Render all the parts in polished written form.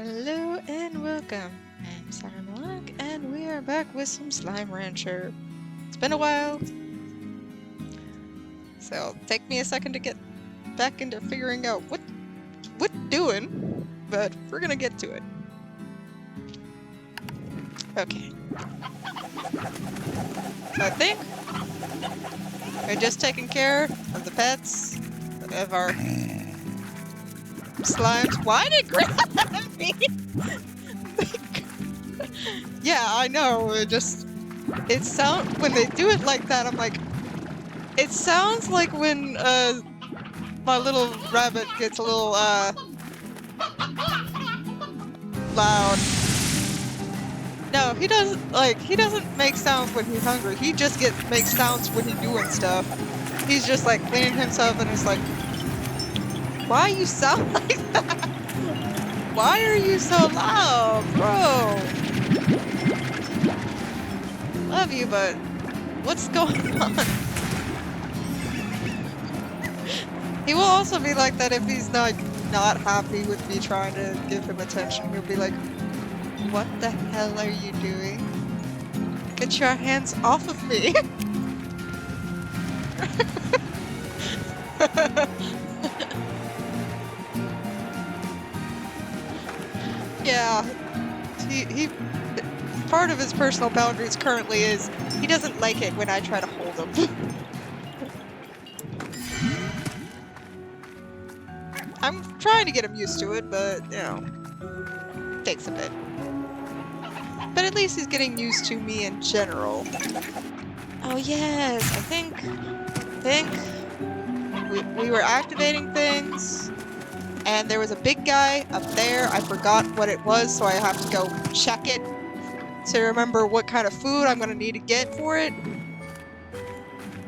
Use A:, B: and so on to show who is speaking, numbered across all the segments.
A: Hello and welcome. I'm Sarah Malak, and we are back with some Slime Rancher. It's been a while, so it'll take me a second to get back into figuring out what doing, but we're gonna get to it. Okay. So I think we're just taking care of the pets of our slimes. Why did it grab me? Yeah, I know. It sounds when they do it like that. I'm like, it sounds like when my little rabbit gets a little loud. No, he doesn't make sounds when he's hungry. He just makes sounds when he's doing stuff. He's just like cleaning himself, and it's like, why you sound like that? Why are you so loud, bro? Love you, but what's going on? He will also be like that if he's not happy with me trying to give him attention. He'll be like, what the hell are you doing? Get your hands off of me! Yeah, he part of his personal boundaries currently is he doesn't like it when I try to hold him. I'm trying to get him used to it, but, you know, it takes a bit. But at least he's getting used to me in general. Oh yes, I think we were activating things, and there was a big guy up there. I forgot what it was, so I have to go check it to remember what kind of food I'm gonna need to get for it.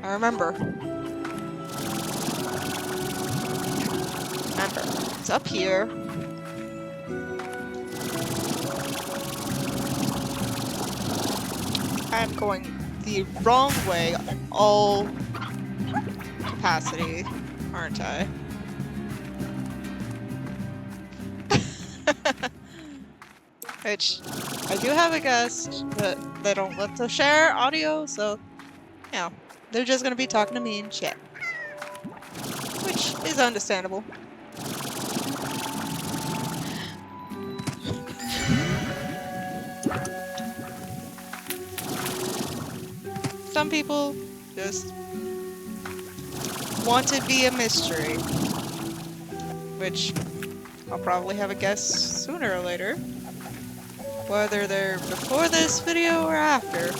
A: I remember. It's up here. I'm going the wrong way on all capacity, aren't I? Which, I do have a guest, but they don't let us share audio, so, you know, they're just gonna be talking to me in chat. Which is understandable. Some people just want to be a mystery, which I'll probably have a guess sooner or later, whether they're before this video or after,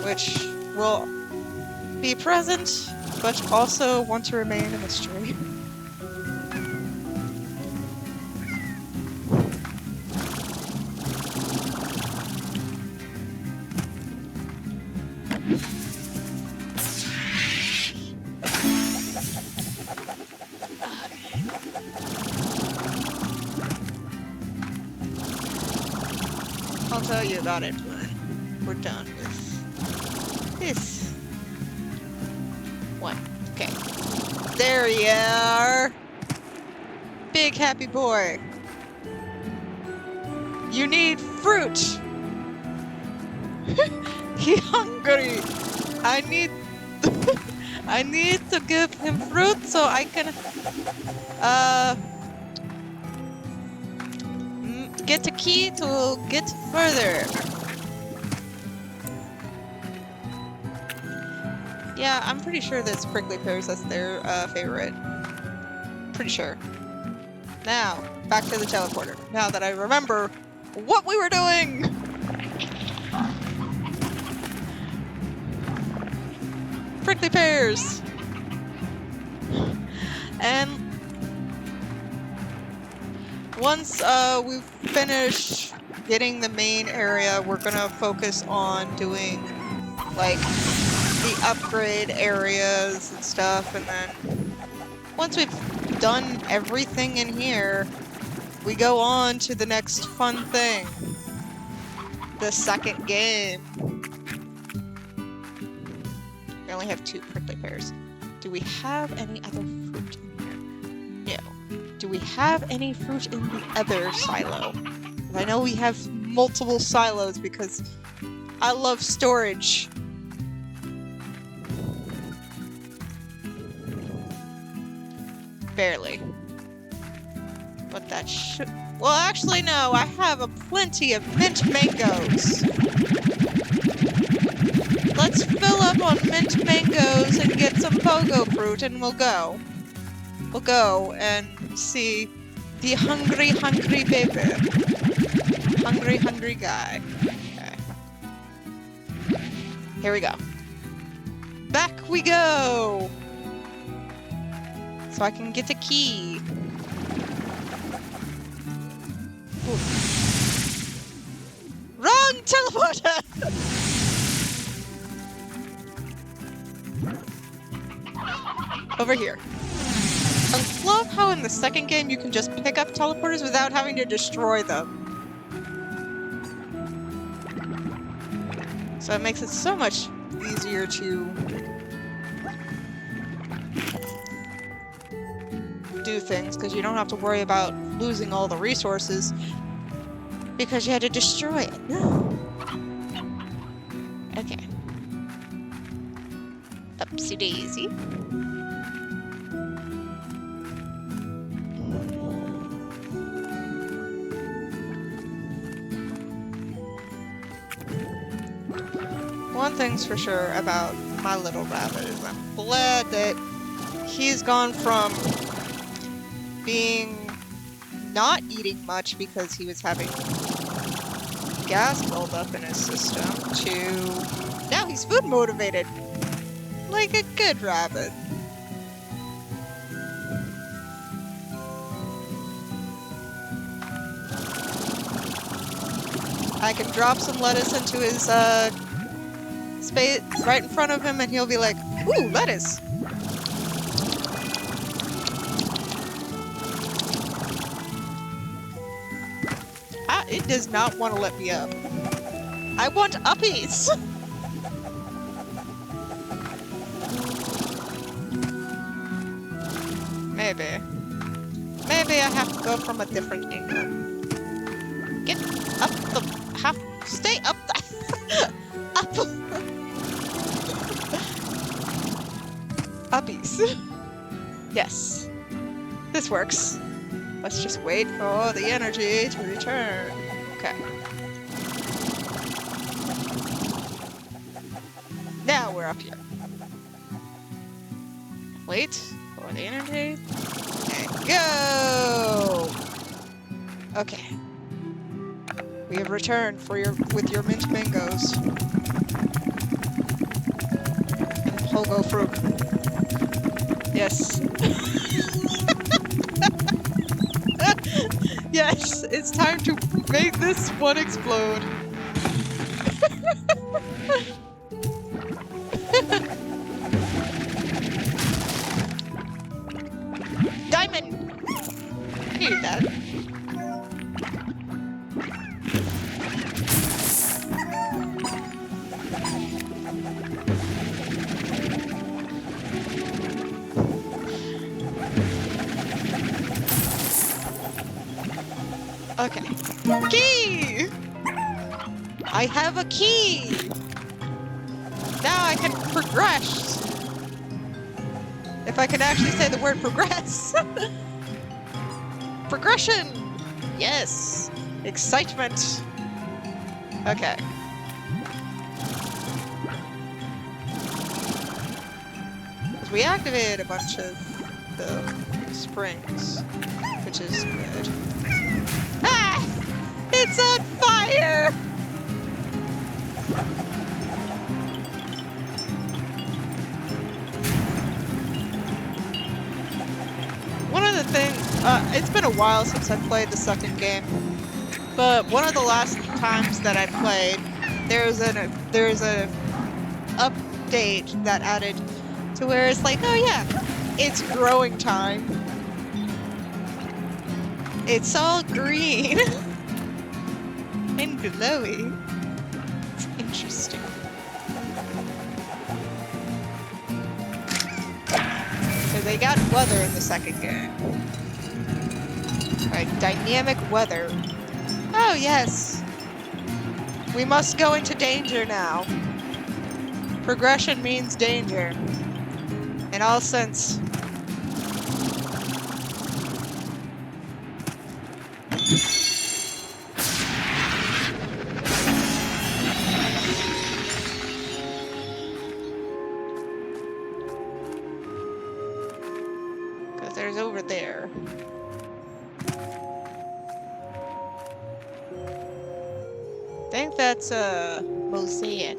A: which will be present, but also want to remain a mystery. I'll tell you about it when we're done with this one. Okay. There you are! Big happy boy! You need fruit! He's hungry! I need I need to give him fruit so I can get a key to get further. Yeah, I'm pretty sure that's prickly pears. That's their favorite. Pretty sure. Now, back to the teleporter. Now that I remember what we were doing! Prickly pears! And once we've finished getting the main area, we're gonna focus on doing, like, the upgrade areas and stuff, and then once we've done everything in here, we go on to the next fun thing. The second game. We only have 2 prickly pears. Do we have any other fruit in here? No. Do we have any fruit in the other silo? I know we have multiple silos because I love storage. Barely. But that should... Well, actually, no. I have a plenty of mint mangoes. Let's fill up on mint mangoes and get some pogo fruit and we'll go. We'll go and see the hungry, hungry baby. Hungry, hungry guy. Okay. Here we go. Back we go! So I can get a key. Ooh. Wrong teleporter! Over here. I love how in the second game you can just pick up teleporters without having to destroy them. So it makes it so much easier to do things, because you don't have to worry about losing all the resources because you had to destroy it. Okay. Upsy daisy. One thing's for sure about my little rabbit is I'm glad that he's gone from being not eating much because he was having gas buildup in his system to now he's food motivated. Like a good rabbit. I can drop some lettuce into his space right in front of him and he'll be like, ooh, lettuce. It does not want to let me up. I want uppies! Maybe. Maybe I have to go from a different angle. Get up the... Stay up the... up! Uppies. Yes. This works. Let's just wait for the energy to return. Okay. Now we're up here. Wait for the energy. And go! Okay. We have returned with your mint mangoes. And pogo fruit. Yes. Yes, it's time to make this one explode. Diamond! I needed that. Okay. Key! I have a key! Now I can progress! If I can actually say the word progress! Progression! Yes! Excitement! Okay. Because we activated a bunch of the springs, which is good. Ah! It's on fire! One of the things, it's been a while since I played the second game, but one of the last times that I played, there's an update that added to where it's like, oh yeah, it's growing time. It's all green and glowy. It's interesting. So they got weather in the second game. Right, dynamic weather. Oh, yes. We must go into danger now. Progression means danger. In all sense. Because there's over there. I think that's a mosaic.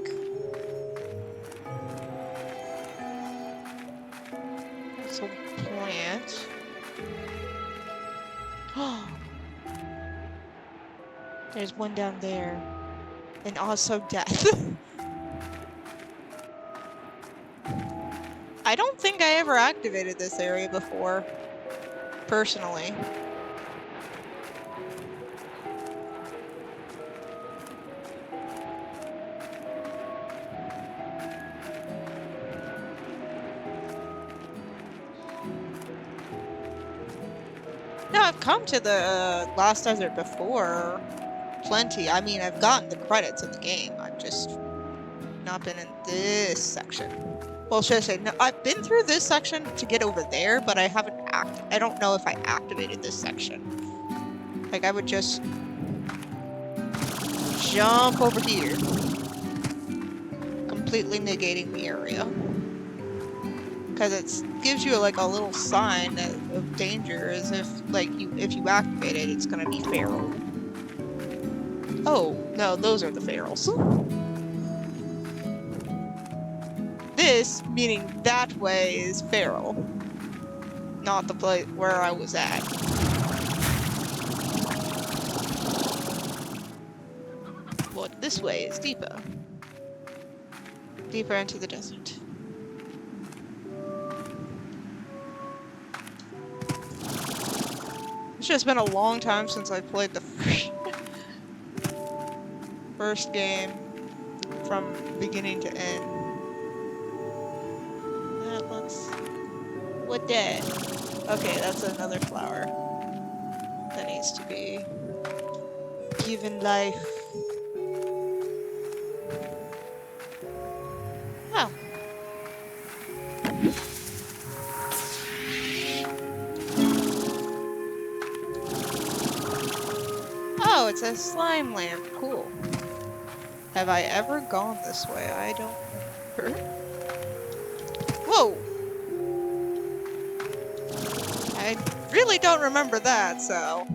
A: It's a plant. There's one down there. And also death. I don't think I ever activated this area before. Personally. No, I've come to the Lost Desert before. Plenty. I mean, I've gotten the credits of the game. I've just not been in this section. Well, should I say, no, I've been through this section to get over there, but I haven't I don't know if I activated this section. Like, I would just jump over here. Completely negating the area. Because it gives you like a little sign of danger, as if like if you activate it, it's gonna be feral. Oh, no, those are the ferals. This, meaning that way, is feral. Not the place where I was at. What this way is deeper. Deeper into the desert. It's just been a long time since I played the first game from beginning to end. That looks... What that? Okay, that's another flower that needs to be given life. Oh. Oh, it's a slime lamp. Cool. Have I ever gone this way? I don't remember. Whoa! I really don't remember that, so...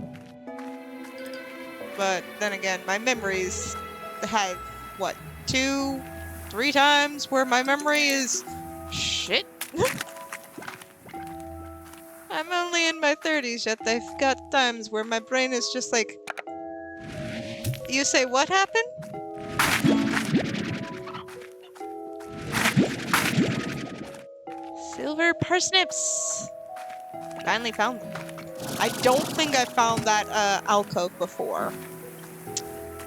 A: But then again, my memories had, what, 2, 3 times where my memory is... shit? I'm only in my 30s, yet I've got times where my brain is just like... You say what happened? Silver parsnips! Finally found them. I don't think I found that alcove before.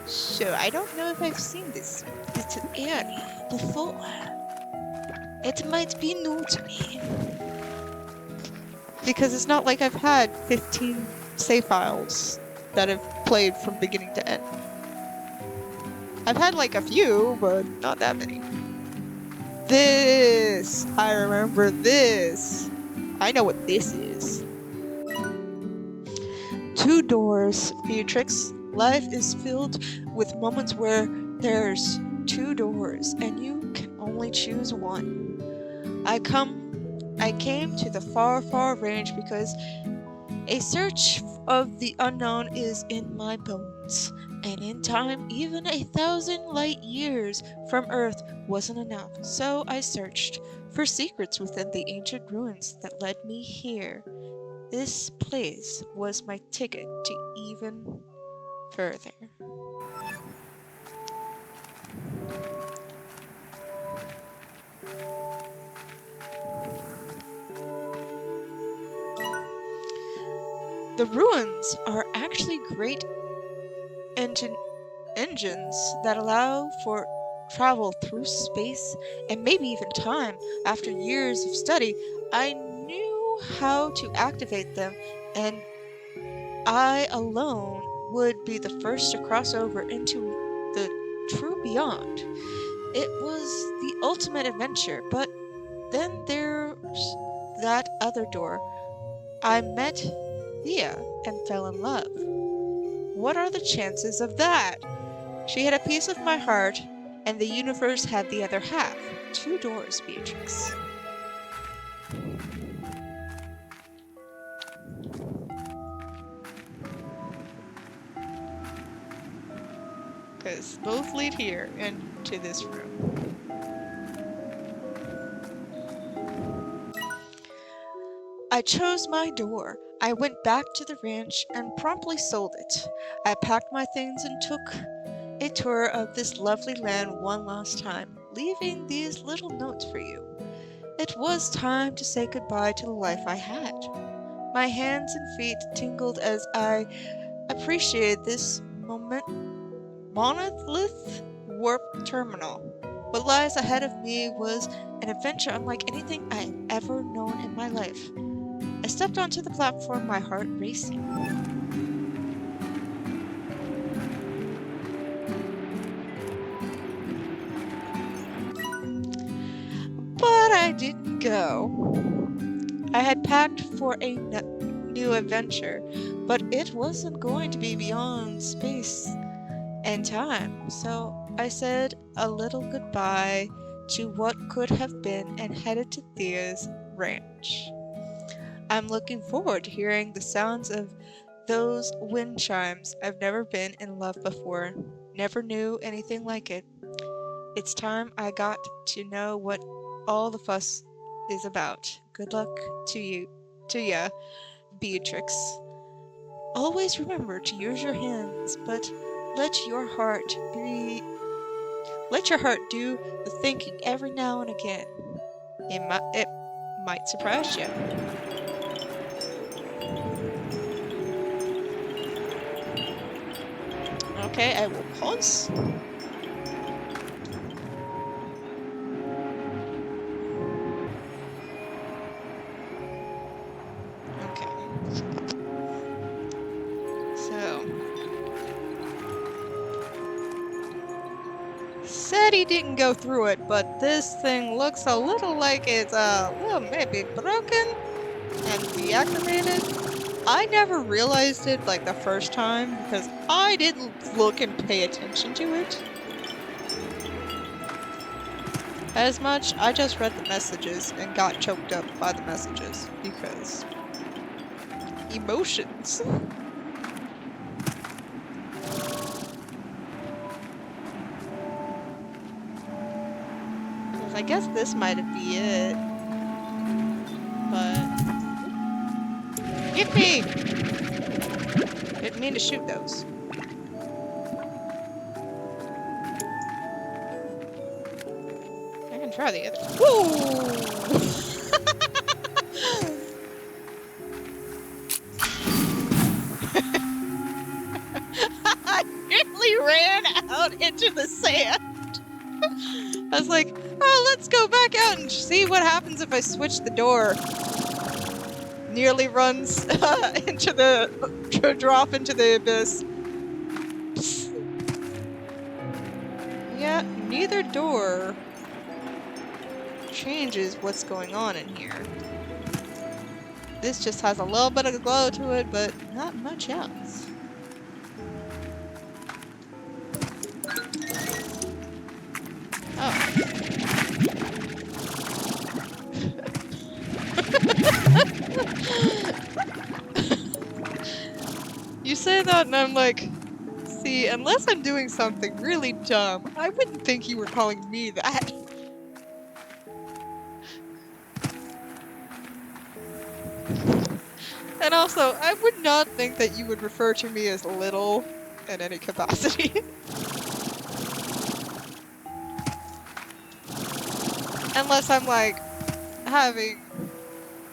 A: So I don't know if I've seen this little area before. It might be new to me. Because it's not like I've had 15 save files that have played from beginning to end. I've had like a few, but not that many. This! I remember this! I know what this is. 2 doors, Beatrix. Life is filled with moments where there's 2 doors, and you can only choose one. I came to the far, far range because a search of the unknown is in my bones. And in time, even 1,000 light years from Earth wasn't enough. So I searched for secrets within the ancient ruins that led me here. This place was my ticket to even further. The ruins are actually great engines that allow for travel through space and maybe even time. After years of study, I knew how to activate them, and I alone would be the first to cross over into the true beyond. It was the ultimate adventure, but then there's that other door. I met Thea and fell in love. What are the chances of that? She had a piece of my heart, and the universe had the other half. 2 doors, Beatrix. Because both lead here and to this room. I chose my door. I went back to the ranch and promptly sold it. I packed my things and took a tour of this lovely land one last time, leaving these little notes for you. It was time to say goodbye to the life I had. My hands and feet tingled as I appreciated this monolith warp terminal. What lies ahead of me was an adventure unlike anything I had ever known in my life. I stepped onto the platform, my heart racing. But I didn't go. I had packed for a new adventure, but it wasn't going to be beyond space and time, so I said a little goodbye to what could have been and headed to Thea's ranch. I'm looking forward to hearing the sounds of those wind chimes. I've never been in love before, never knew anything like it. It's time I got to know what all the fuss is about. Good luck to ya, Beatrix. Always remember to use your hands, but let your heart do the thinking every now and again. It might surprise you. Okay, I will pause. Okay. So. Said he didn't go through it, but this thing looks a little like it's maybe broken and deactivated. I never realized it like the first time because I didn't look and pay attention to it as much. I just read the messages and got choked up by the messages because emotions. I guess this might be it, but get me! Didn't mean to shoot those. I can try the other. Whoa! I nearly ran out into the sand. I was like, oh, let's go back out and see what happens if I switch the door. Nearly runs to drop into the abyss. Yeah, neither door changes what's going on in here. This just has a little bit of glow to it, but not much else. Oh. You say that and I'm like, see, unless I'm doing something really dumb, I wouldn't think you were calling me that. And also, I would not think that you would refer to me as little in any capacity. Unless I'm like having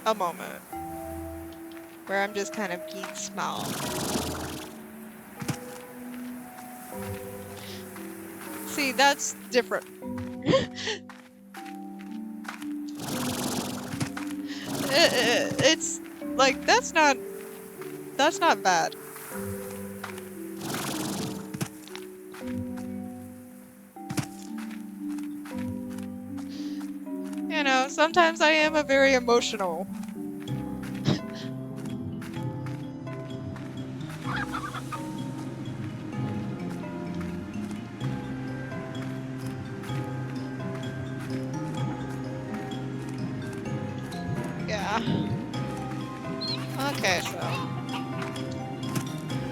A: a moment where I'm just kind of being small. See, that's different. It's like that's not bad. sometimes I am a very emotional. Yeah. Okay, so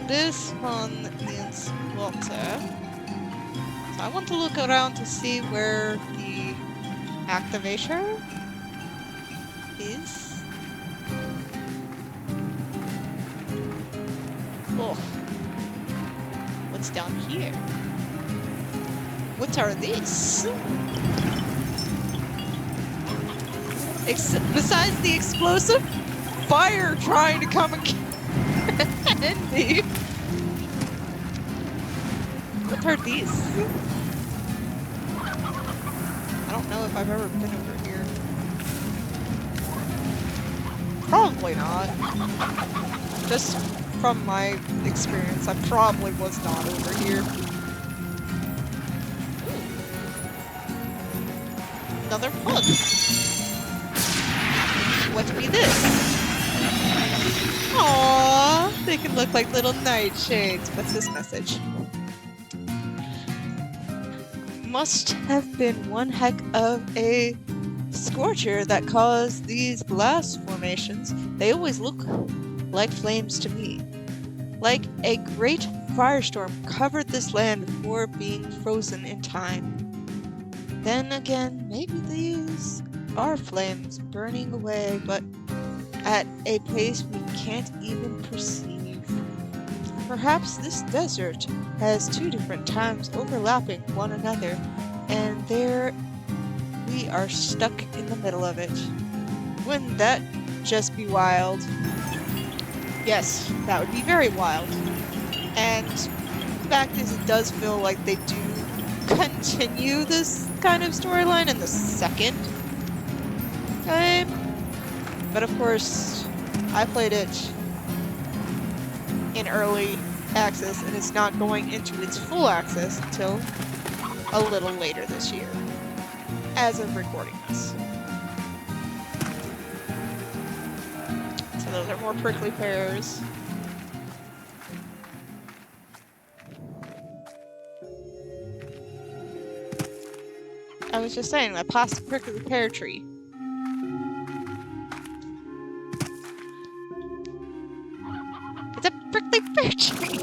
A: this one needs water. So I want to look around to see where the activator is. Oh, what's down here? What are these? Besides the explosive fire trying to come and get me. What are these? I don't know if I've ever been over here. Probably not. Just from my experience, I probably was not over here. Another pug. What be this? Aww, they can look like little nightshades. What's this message? Must have been one heck of a scorcher that caused these blast formations. They always look like flames to me. Like a great firestorm covered this land before being frozen in time. Then again, maybe these are flames burning away, but at a pace we can't even perceive. Perhaps this desert has two different times overlapping one another, and there we are stuck in the middle of it. Wouldn't that just be wild? Yes, that would be very wild. And the fact is, it does feel like they do continue this kind of storyline in the second game. But of course, I played it in early access, and it's not going into its full access until a little later this year, as of recording this. So those are more prickly pears. I was just saying, I passed the prickly pear tree. It's a prickly pear tree!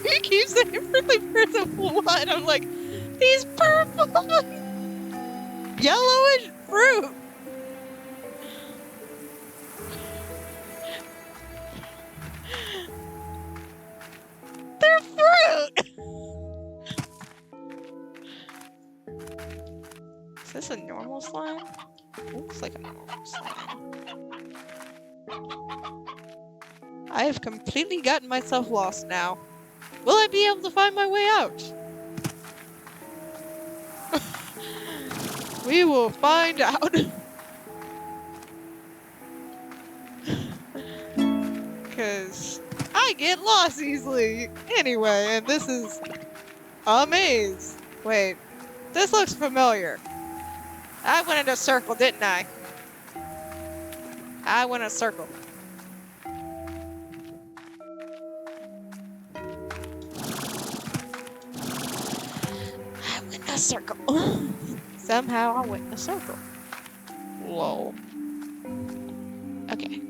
A: You keep saying prickly pears of what? I'm like, these purple yellowish fruit! They're fruit! Is this a normal slime? Looks like a normal slime. I have completely gotten myself lost now. Will I be able to find my way out? We will find out. Because I get lost easily anyway, and this is a maze. Wait, this looks familiar. I went in a circle, didn't I? I went in a circle. I went in a circle. Somehow I went in a circle. Lol. Okay.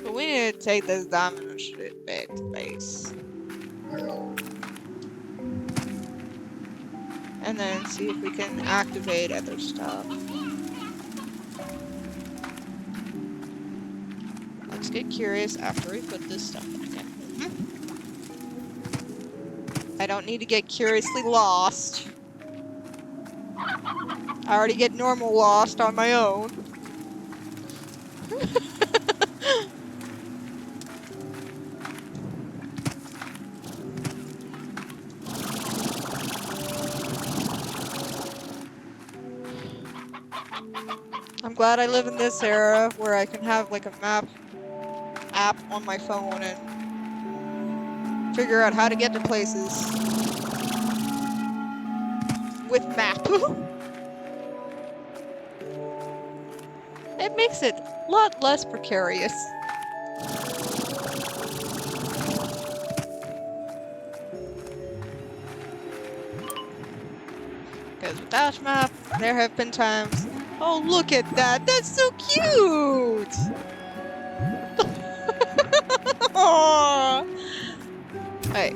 A: But we need to take this diamond shit back to base. And then see if we can activate other stuff. Let's get curious after we put this stuff back in. I don't need to get curiously lost. I already get normal lost on my own. I'm glad I live in this era where I can have like a map app on my phone and figure out how to get to places with map. It makes it a lot less precarious. Because without map, there have been times. Oh, look at that! That's so cute! Aww. Hey.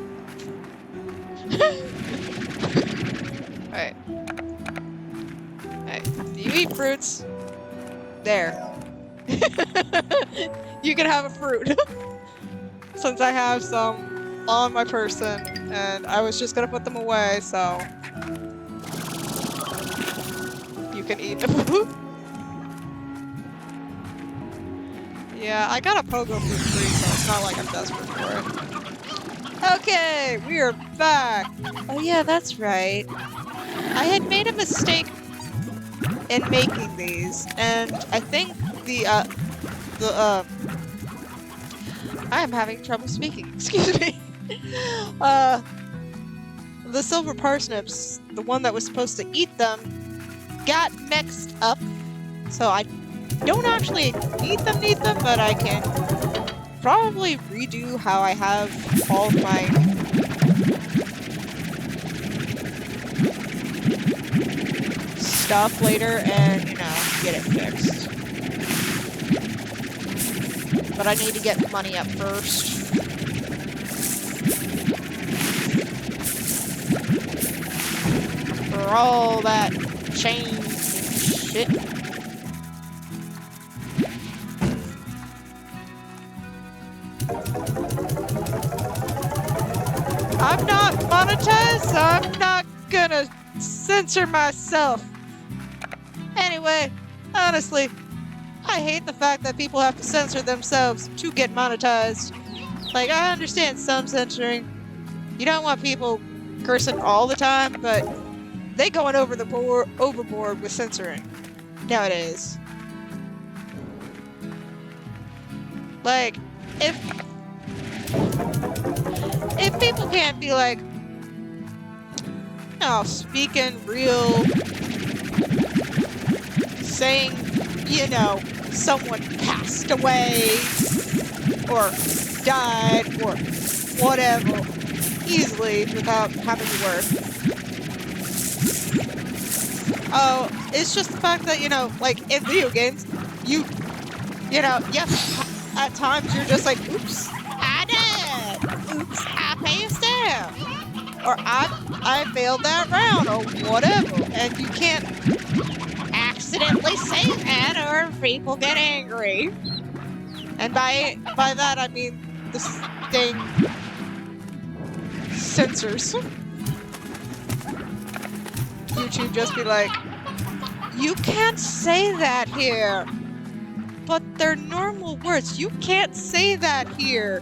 A: Alright. Hey. Do you eat fruits? There. You can have a fruit. Since I have some on my person, and I was just gonna put them away, so you can eat them. Yeah, I got a pogo fruit free, so it's not like I'm desperate for it. Okay, we are back. Oh yeah, that's right. I had made a mistake in making these, and I think I am having trouble speaking, excuse me. The silver parsnips, the one that was supposed to eat them, got mixed up, so I don't actually need them, but I can probably redo how I have all of my stuff later and, you know, get it fixed. But I need to get money up first. For all that change and shit. I'm not monetized, so I'm not gonna censor myself. Anyway, honestly, I hate the fact that people have to censor themselves to get monetized. Like, I understand some censoring. You don't want people cursing all the time, but they going overboard with censoring nowadays. Like, if people can't be like, no, speaking real, saying, you know, someone passed away, or died, or whatever, easily without having to work. Oh, it's just the fact that, you know, like, in video games, you know, yes, at times you're just like, oops, I did! Oops, I passed out! Or I failed that round, or whatever, and you can't accidentally say that, or people get angry. And by that, I mean the dang censors. YouTube just be like, you can't say that here! But they're normal words. You can't say that here.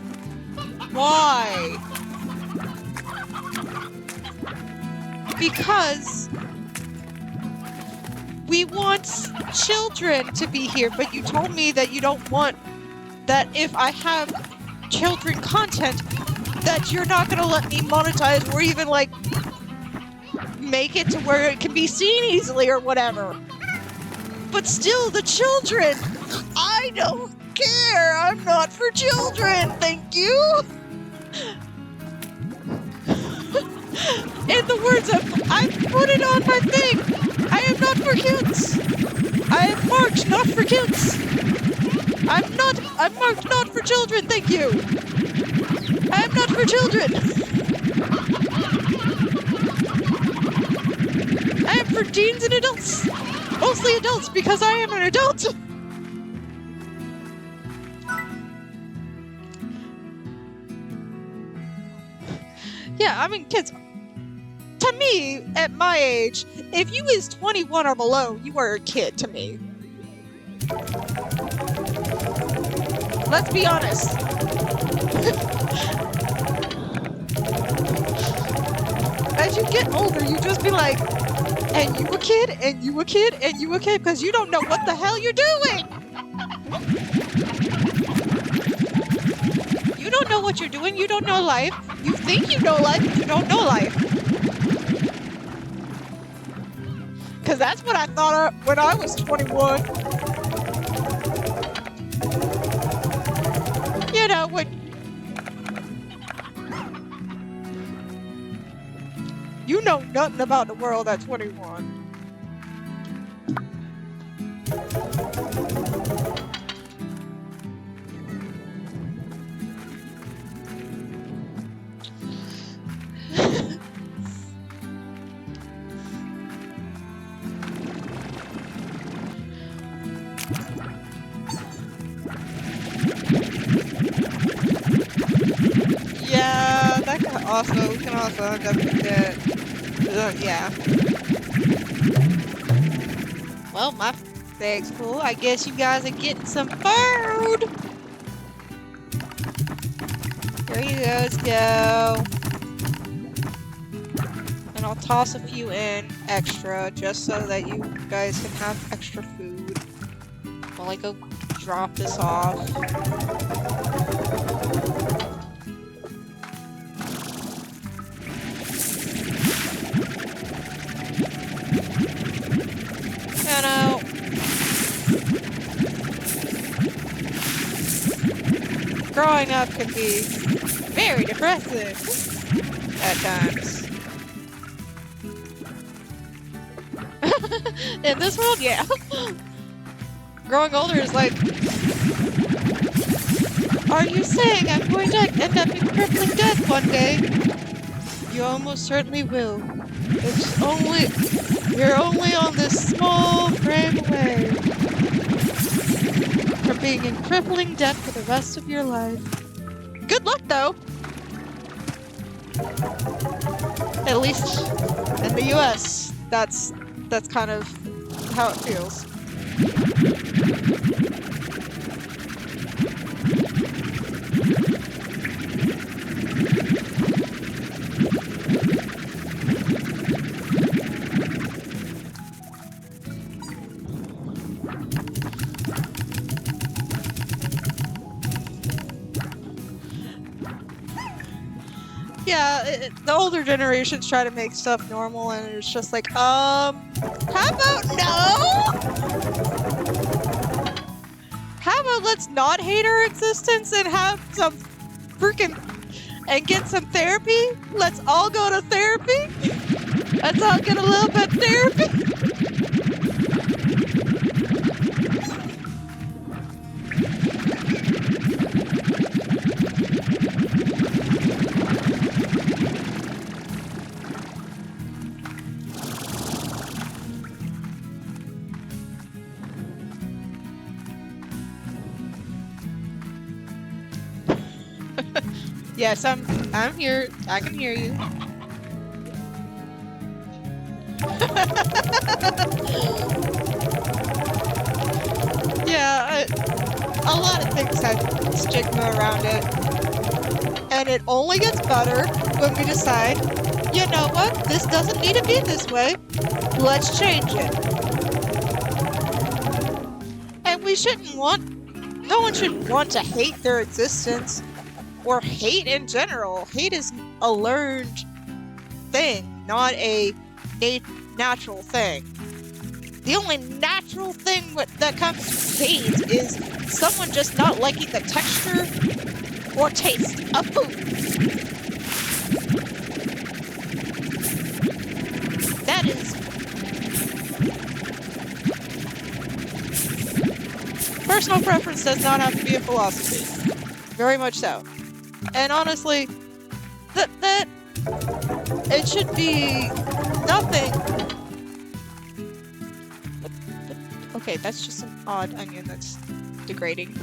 A: Why? Because we want children to be here, but you told me that you don't want that if I have children content, that you're not gonna let me monetize or even, like, make it to where it can be seen easily or whatever. But still, the children! I don't care! I'm not for children, thank you! In the words of, I put it on my thing! I am not for kids! I am marked not for kids! I'm marked not for children, thank you! I am not for children! I am for teens and adults! Mostly adults, because I am an adult! Yeah, I mean, kids, to me, at my age, if you is 21 or below, you are a kid to me. Let's be honest. As you get older, you just be like, and you a kid, and you a kid, and you a kid, because you don't know what the hell you're doing! You You don't know what you're doing. You don't know life. You think you know life, but you don't know life. Because that's what I thought of when I was 21. You know, when... You know nothing about the world at 21. Yeah, that can also, we can also definitely get, yeah. Well, my bag's full. I guess you guys are getting some food. Here you guys go. And I'll toss a few in extra just so that you guys can have extra food while I go drop this off. You know, growing up can be very depressing at times. In this world, yeah. Growing older is like, are you saying I'm going to end up in crippling death one day? You almost certainly will. It's only... You're only on this small frame away from being in crippling debt for the rest of your life. Good luck, though! At least in the US, that's kind of how it feels. Yeah, the older generations try to make stuff normal, and it's just like, how about no? How about let's not hate our existence and have some freaking... and get some therapy? Let's all go to therapy? Let's all get a little bit of therapy? Yes, I'm here. I can hear you. Yeah, a lot of things have stigma around it. And it only gets better when we decide, you know what, this doesn't need to be this way. Let's change it. And we shouldn't no one should want to hate their existence. Or hate in general. Hate is a learned thing, not a natural thing. The only natural thing that comes to hate is someone just not liking the texture or taste of food. That is... Personal preference does not have to be a philosophy. Very much so. And honestly, that it should be nothing. Okay, that's just an odd onion that's degrading.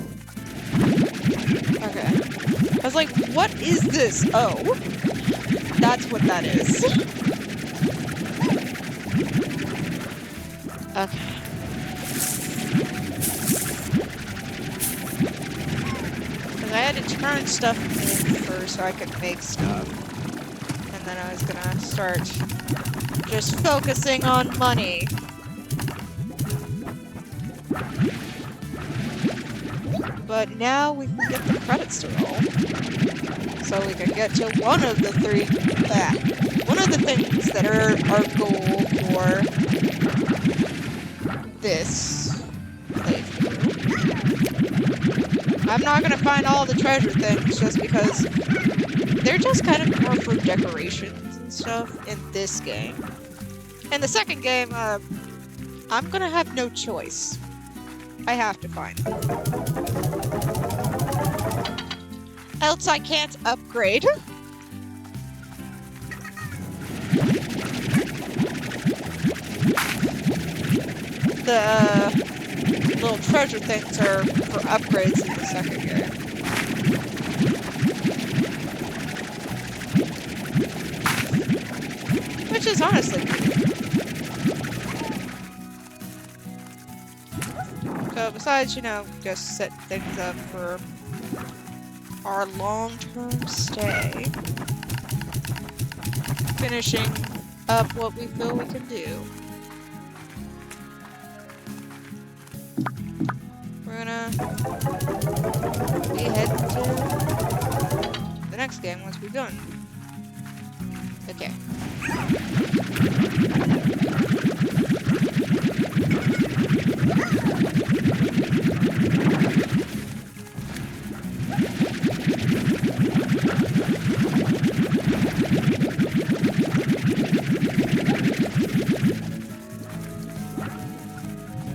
A: Okay. I was like, what is this? Oh. That's what that is. Okay. I had to turn stuff in first so I could make stuff. And then I was gonna start just focusing on money. but now we can get the credits to roll. So we can get to one of the things that are our goal for this playthrough. I'm not gonna find all the treasure things just because they're just kind of more for decorations and stuff in this game. In the second game, I'm gonna have no choice. I have to find them. Else I can't upgrade. The little treasure things are for upgrades in the second game. Which is honestly cool. So besides, you know, just setting things up for our long-term stay, finishing up what we feel we can do. We're gonna be heading to the next game once we're done. Okay.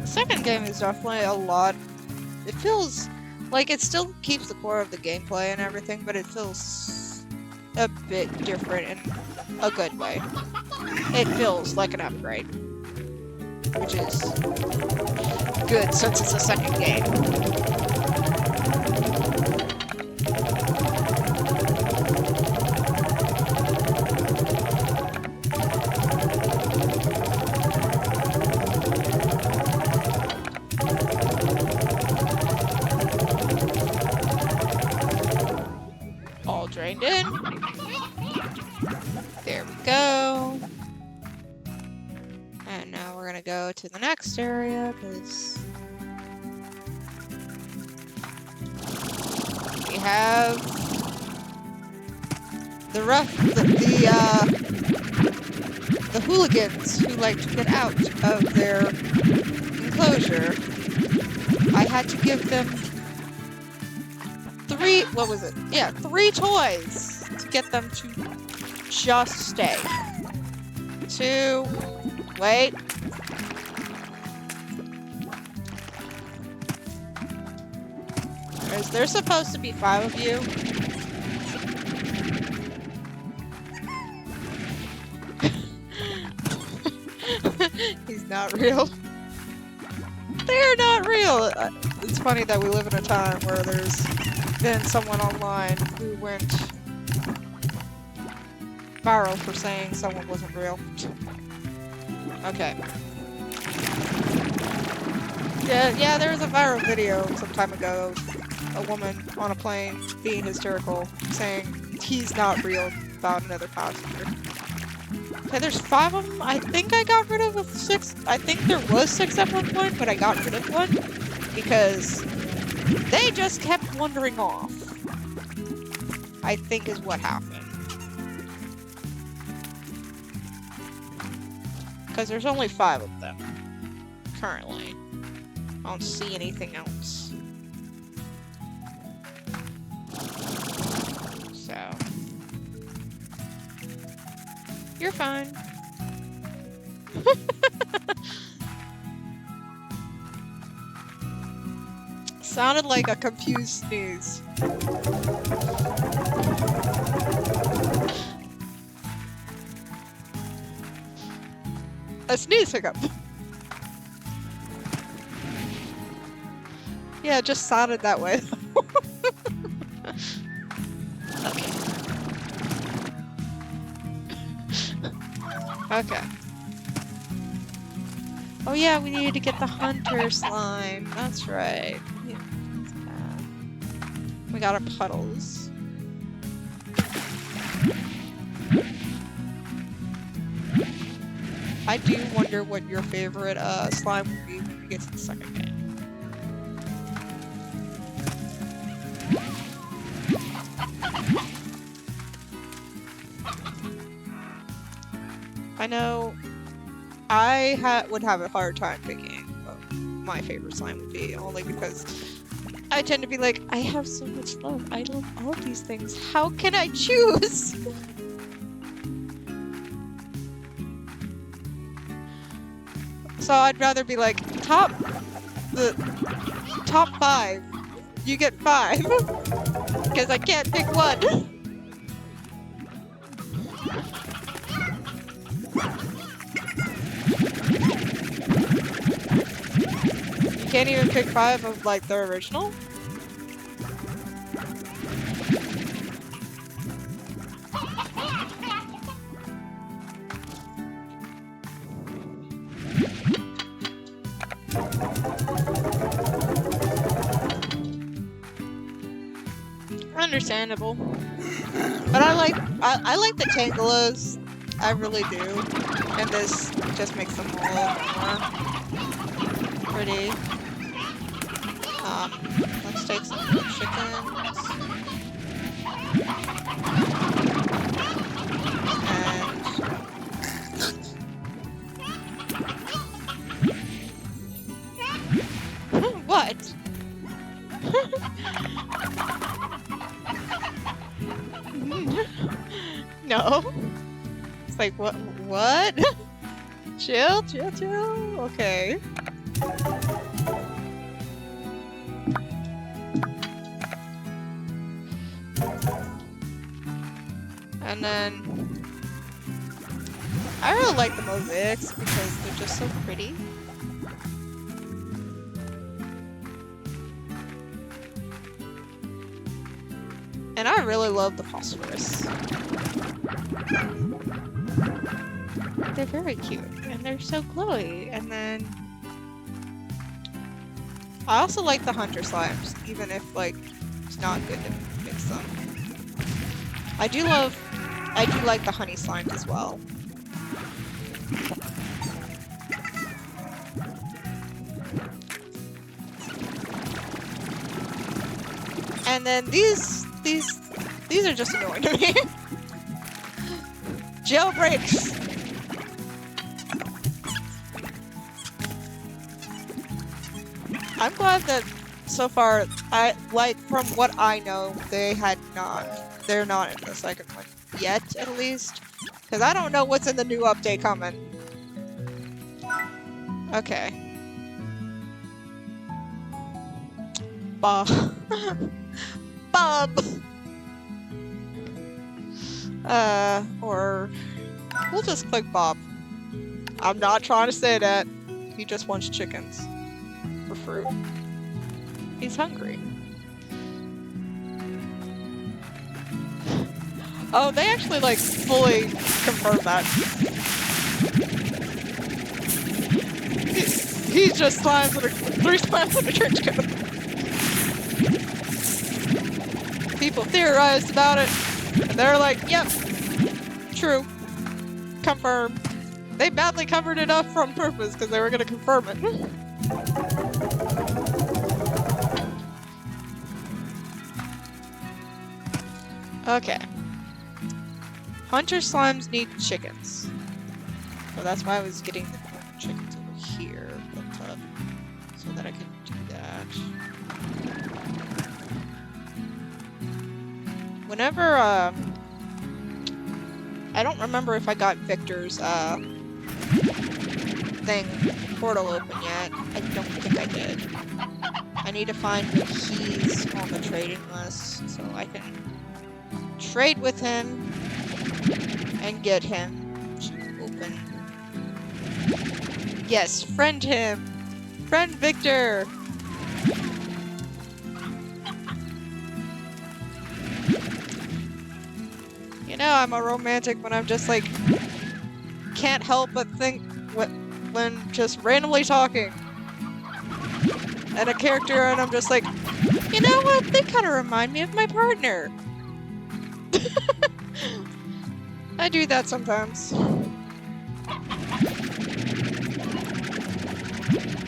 A: The second game is definitely a lot. It feels like it still keeps the core of the gameplay and everything, but it feels a bit different in a good way. It feels like an upgrade, which is good since it's a second game. All drained in. There we go. And now we're gonna go to the next area because we have the hooligans who like to get out of their enclosure. I had to give them three toys to get them to just stay. Wait. There's supposed to be 5 of you. He's not real. They're not real! It's funny that we live in a time where there's been someone online who went viral for saying someone wasn't real. Okay. Yeah, there was a viral video some time ago of a woman on a plane being hysterical, saying he's not real about another passenger. Okay, there's 5 of them. I think I got rid of 6. I think there was 6 at one point, but I got rid of 1 because they just kept wandering off. I think is what happened. Because there's only 5 of them currently. I don't see anything else. So you're fine. Sounded like a confused sneeze. A sneeze hiccup. Yeah, it just sounded that way. Okay. Oh yeah, we needed to get the hunter slime. That's right. Yeah. We got our puddles. I do wonder what your favorite slime would be when we get to the second game. I know I would have a hard time picking what my favorite slime would be, only because I tend to be like, I have so much love. I love all these things. How can I choose? So I'd rather be like, top 5. You get 5. Because I can't pick one. You can't even pick 5 of like the original? Understandable. But I like the Tangalos. I really do. And this just makes them all more pretty. Let's take some more chickens. And what? No. It's like, what? Chill. Okay. And then I really like the mosaics because they're just so pretty. And I really love the phosphorus. They're very cute, and they're so glowy. And then I also like the hunter slimes, even if like it's not good to mix them. I do like the honey slimes as well. And then these are just annoying to me. Jailbreaks! I'm glad that so far, from what I know, they're not in the second one yet, at least. Because I don't know what's in the new update coming. Okay. Bob. Or we'll just click Bob. I'm not trying to say that. He just wants chickens. For fruit. He's hungry. Oh, they actually like fully confirmed that. He's just 3 slimes in a trench coat. People theorized about it, and they're like, yep, true. Confirmed. They badly covered it up on purpose because they were going to confirm it. Okay. Hunter slimes need chickens. So that's why I was getting the chickens over here built up. So that I could do that. Whenever, I don't remember if I got Victor's, portal open yet. I don't think I did. I need to find when he's on the trading list so I can trade with him and get him to open. Yes, friend him! Friend Victor! You know, I'm a romantic when I'm just like, can't help but think when just randomly talking. And a character and I'm just like, you know what, they kind of remind me of my partner. I do that sometimes.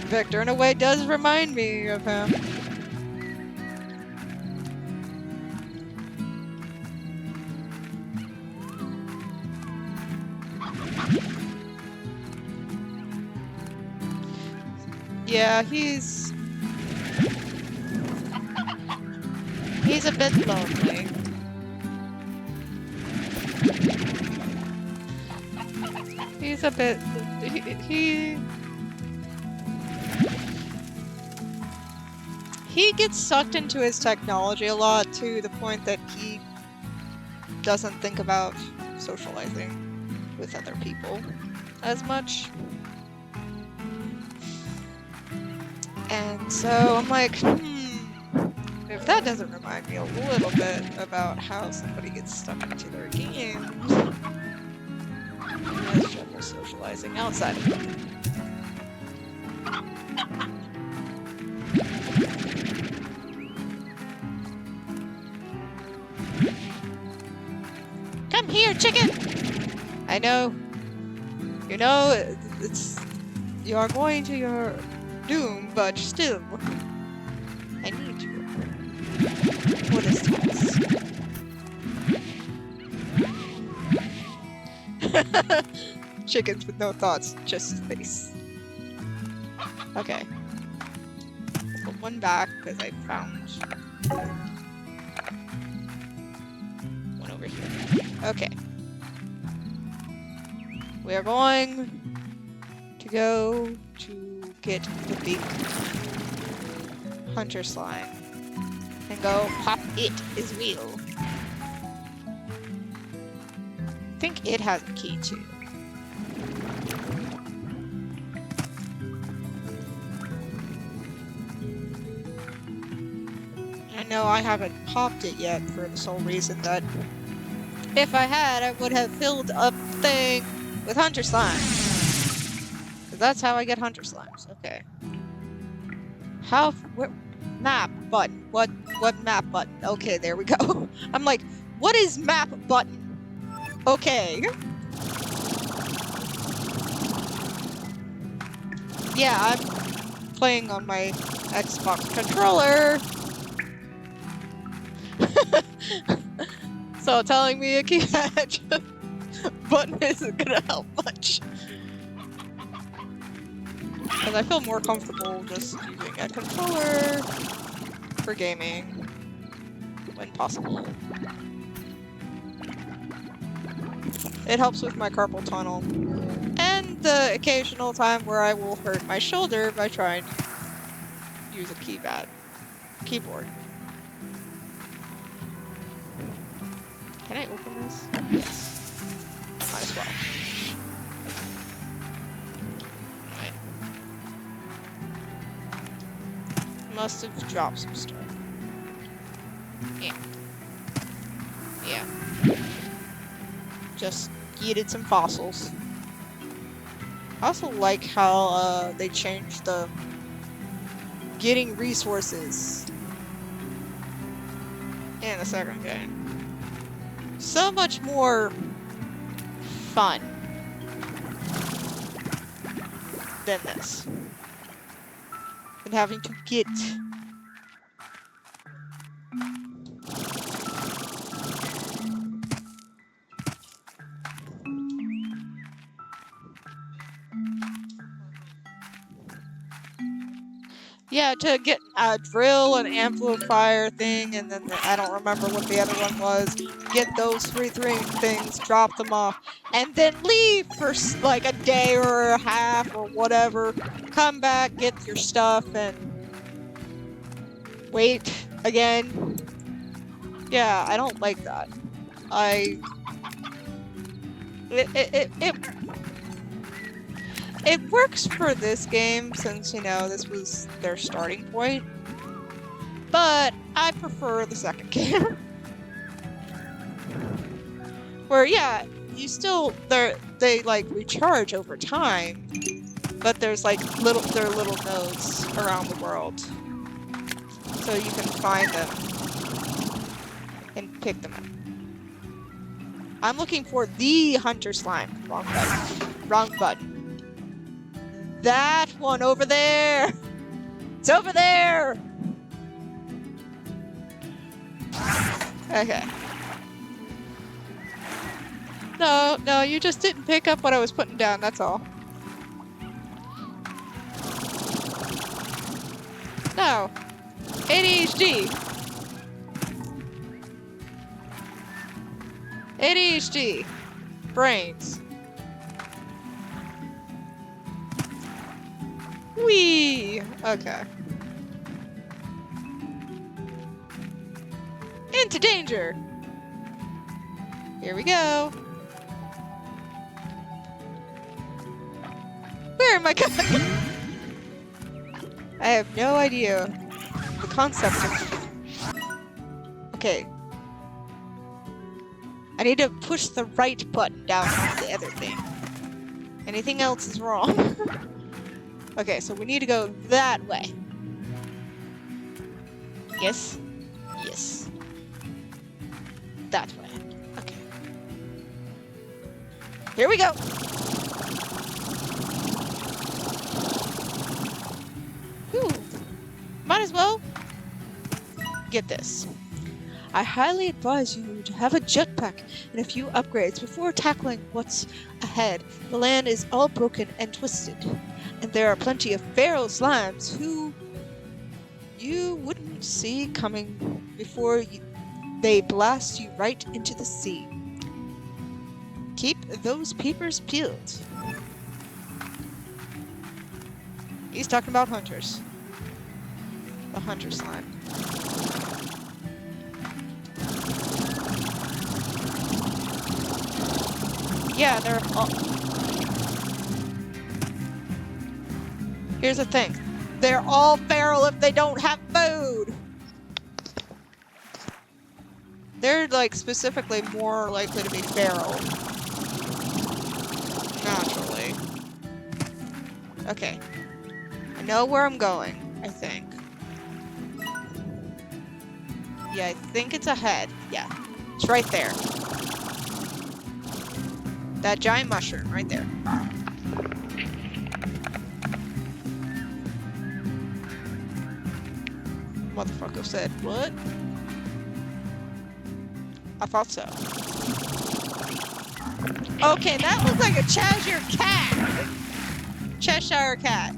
A: Victor, in a way, does remind me of him. Yeah, he's a bit lonely. He's a bit... He gets sucked into his technology a lot to the point that he doesn't think about socializing with other people as much. And so I'm like, if that doesn't remind me a little bit about how somebody gets stuck into their game, as general socializing outside of it. Come here, chicken! I know. You know, you are going to your doom, but still, I need you for this task. Chickens with no thoughts, just face. Okay. Put one back because I found one over here. Okay. We are going to go to get the big hunter slime and go pop it as well. I think it has a key too. I know I haven't popped it yet for the sole reason that if I had, I would have filled up the thing with hunter slime. Because that's how I get hunter slimes. Okay. Map button. What map button? Okay, there we go. I'm like, what is map button? Okay. Yeah, I'm playing on my Xbox controller. So telling me a keypad button isn't gonna help much. Because I feel more comfortable just using a controller for gaming when possible. It helps with my carpal tunnel. And the occasional time where I will hurt my shoulder by trying to use a keyboard. Can I open this? Yes. Might as well. Right. Must have dropped some stuff. Yeah. Yeah. Just yeeted some fossils. I also like how they changed the getting resources in the second game. So much more fun than this. Than having to get. Yeah, to get a drill, an amplifier thing, and then I don't remember what the other one was. Get those three things, drop them off, and then leave for like a day or a half or whatever. Come back, get your stuff, and wait again. Yeah, I don't like that. It works for this game since, you know, this was their starting point. But I prefer the second game. Where, yeah, you still, they like recharge over time. But there's like little nodes around the world. So you can find them and pick them up. I'm looking for the hunter slime. Wrong button. Wrong button. That one over there! It's over there! Okay. No, you just didn't pick up what I was putting down, that's all. No. ADHD. ADHD. Brains. Whee! Okay. Into danger! Here we go. Where am I going? I have no idea the concept of... Okay. I need to push the right button down on the other thing. Anything else is wrong. Okay, so we need to go that way. Yes. Yes. That way. Okay. Here we go! Whew. Might as well get this. I highly advise you to have a jetpack and a few upgrades before tackling what's ahead. The land is all broken and twisted, and there are plenty of feral slimes who you wouldn't see coming before they blast you right into the sea. Keep those peepers peeled. He's talking about hunters. The hunter slime. Yeah, they're all... Here's the thing. They're all feral if they don't have food! They're, like, specifically more likely to be feral. Naturally. Okay. I know where I'm going, I think. Yeah, I think it's ahead. Yeah. It's right there. That giant mushroom, right there. Motherfucker said, what? I thought so. Okay, that looks like a Cheshire cat! Cheshire cat.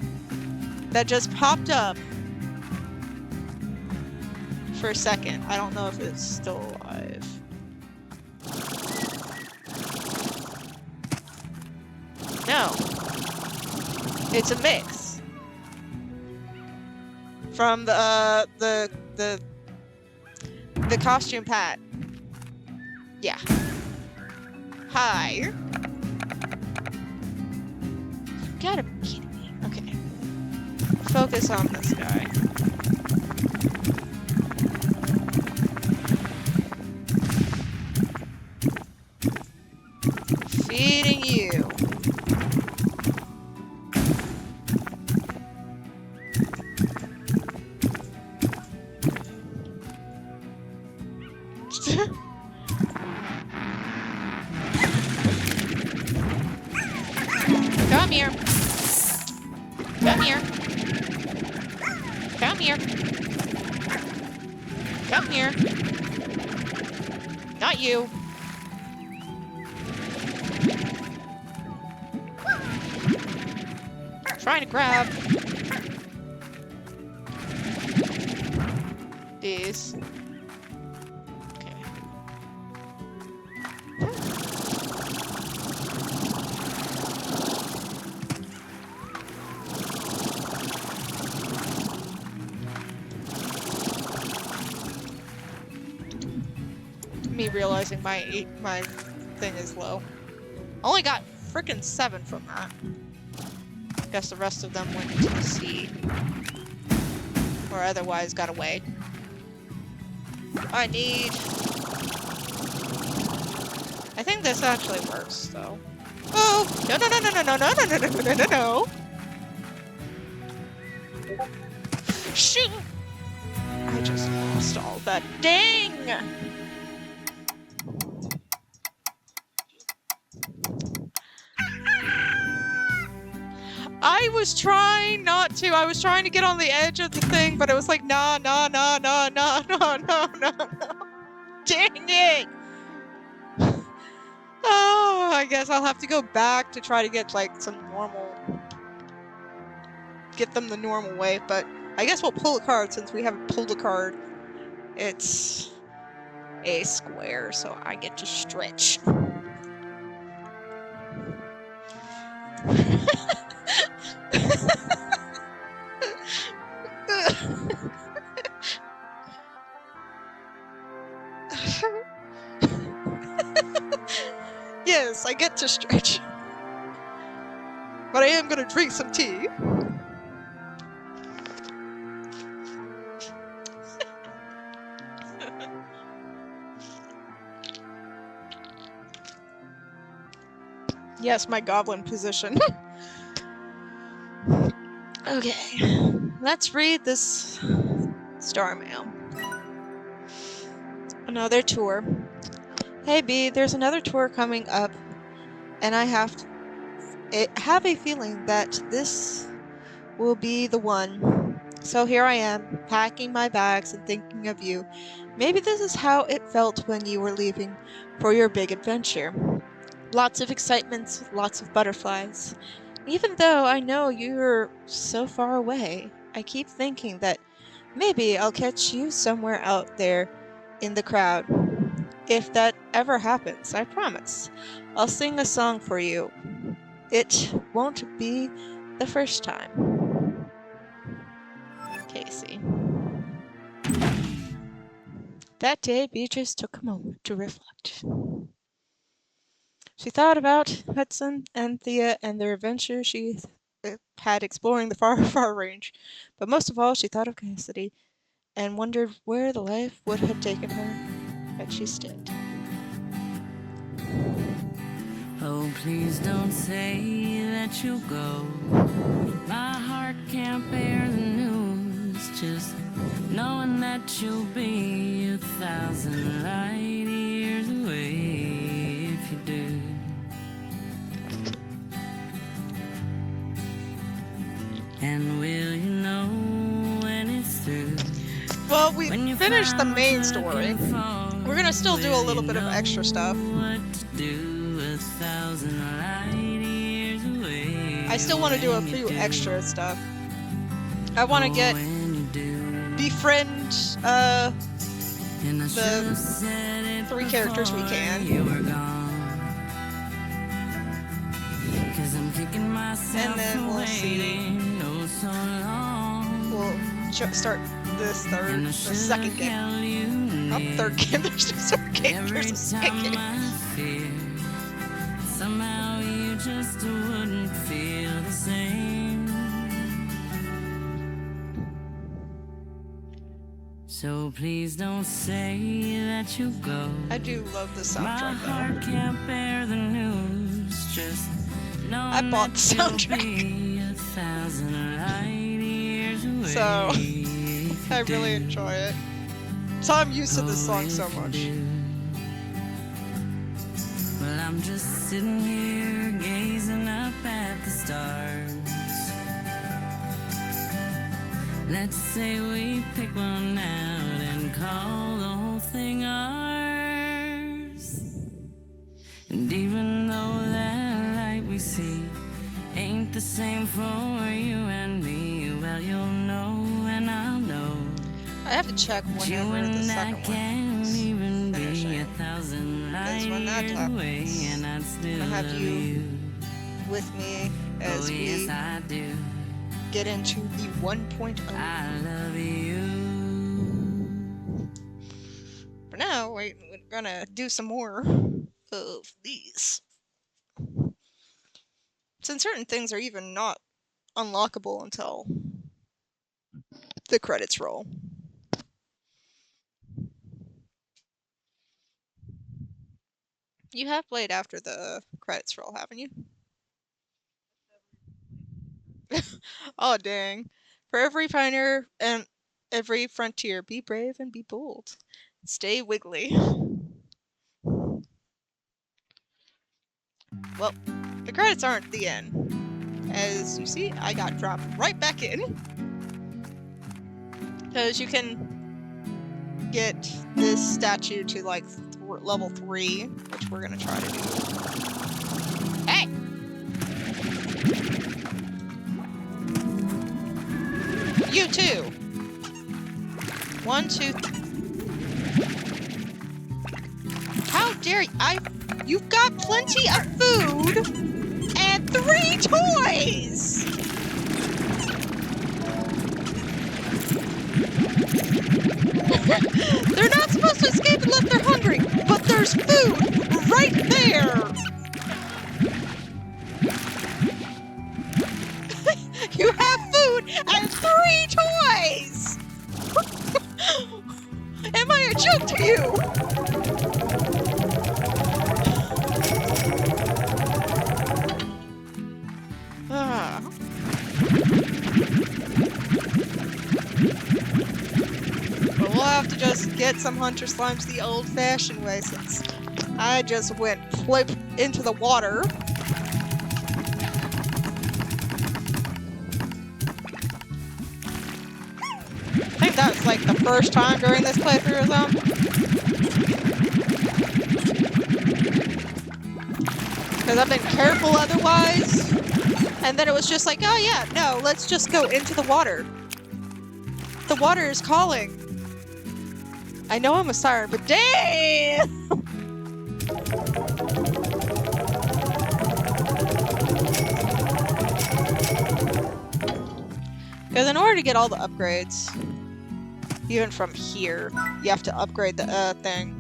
A: That just popped up. For a second. I don't know if it's still alive. No. It's a mix. From the costume pat. Yeah. Hi. You gotta be kidding me. Okay. Focus on this guy. Feeding you. Come here. Come here. Come here. Come here. Not you. Trying to grab these. Okay. Me realizing my thing is low. Only got frickin' 7 from that. Guess the rest of them went to the sea. Or otherwise got away. I think this actually works, though. Oh! No, no, no, no, no, no, no, no, no, no, no, no, no! Shoot! I just lost all that. Dang! I was trying not to. I was trying to get on the edge of the thing, but it was like, nah, nah, nah, nah, nah, nah, nah, nah, nah. Dang it! Oh, I guess I'll have to go back to try to get, like, some normal... Get them the normal way, but I guess we'll pull a card since we haven't pulled a card. It's a square, so I get to stretch. Yes, I get to stretch. But I am gonna drink some tea. Yes, my goblin position. Okay, let's read this star mail. Another tour. Hey B, there's another tour coming up, and I have a feeling that this will be the one. So here I am, packing my bags and thinking of you. Maybe this is how it felt when you were leaving for your big adventure. Lots of excitement, lots of butterflies. Even though I know you're so far away, I keep thinking that maybe I'll catch you somewhere out there in the crowd. If that ever happens, I promise, I'll sing a song for you. It won't be the first time. Casey. That day, Beatrice took a moment to reflect. She thought about Hudson and Thea and their adventure she had exploring the far, far range. But most of all, she thought of Cassidy and wondered where the life would have taken her had she stayed.
B: Oh, please don't say that you'll go. My heart can't bear the news. Just knowing that you'll be 1,000 light years away if you do. And will you know when it's through?
A: Well, we finished the main story. We're gonna still do a little bit of extra stuff. I still want to do a few extra stuff. I want to get befriend the 3 characters we can. And then we'll see. We'll start this the second game. Not third game, there's no third game, there's a second game.
B: Somehow you just wouldn't feel the same. So please don't say that you go.
A: I do love the soundtrack.
B: My heart can't bear the news. Just
A: I bought the soundtrack. So I really enjoy it. So I'm used to this song so much.
B: Well, I'm just sitting here gazing up at the stars. Let's say we pick one out and call the whole thing ours. And even though that light we see ain't the same for you and me, well, you'll know and I'll know.
A: I have to check whenever the second one is finishing. Because when that happens, I'm gonna have you with me as we get into the 1.0.
B: I love you.
A: For now, we're gonna do some more of these. Since certain things are even not unlockable until the credits roll. You have played after the credits roll, haven't you? Oh, dang. For every pioneer and every frontier, be brave and be bold. Stay wiggly. Well, the credits aren't the end. As you see, I got dropped right back in. Because you can get this statue to like level 3, which we're gonna try to do. Hey! you too. 1, 2. How dare you? You've got plenty of food and 3 toys. They're not supposed to escape unless they're hungry, but there's food right there. You have food and 3 toys! Am I a joke to you? But we'll have to just get some hunter slimes the old-fashioned way, since I just went flip into the water. I think that was like the first time during this playthrough or something. Because I've been careful otherwise. And then it was just like, oh yeah, no, let's just go into the water. The water is calling. I know I'm a siren, but damn! Because in order to get all the upgrades, even from here, you have to upgrade the thing.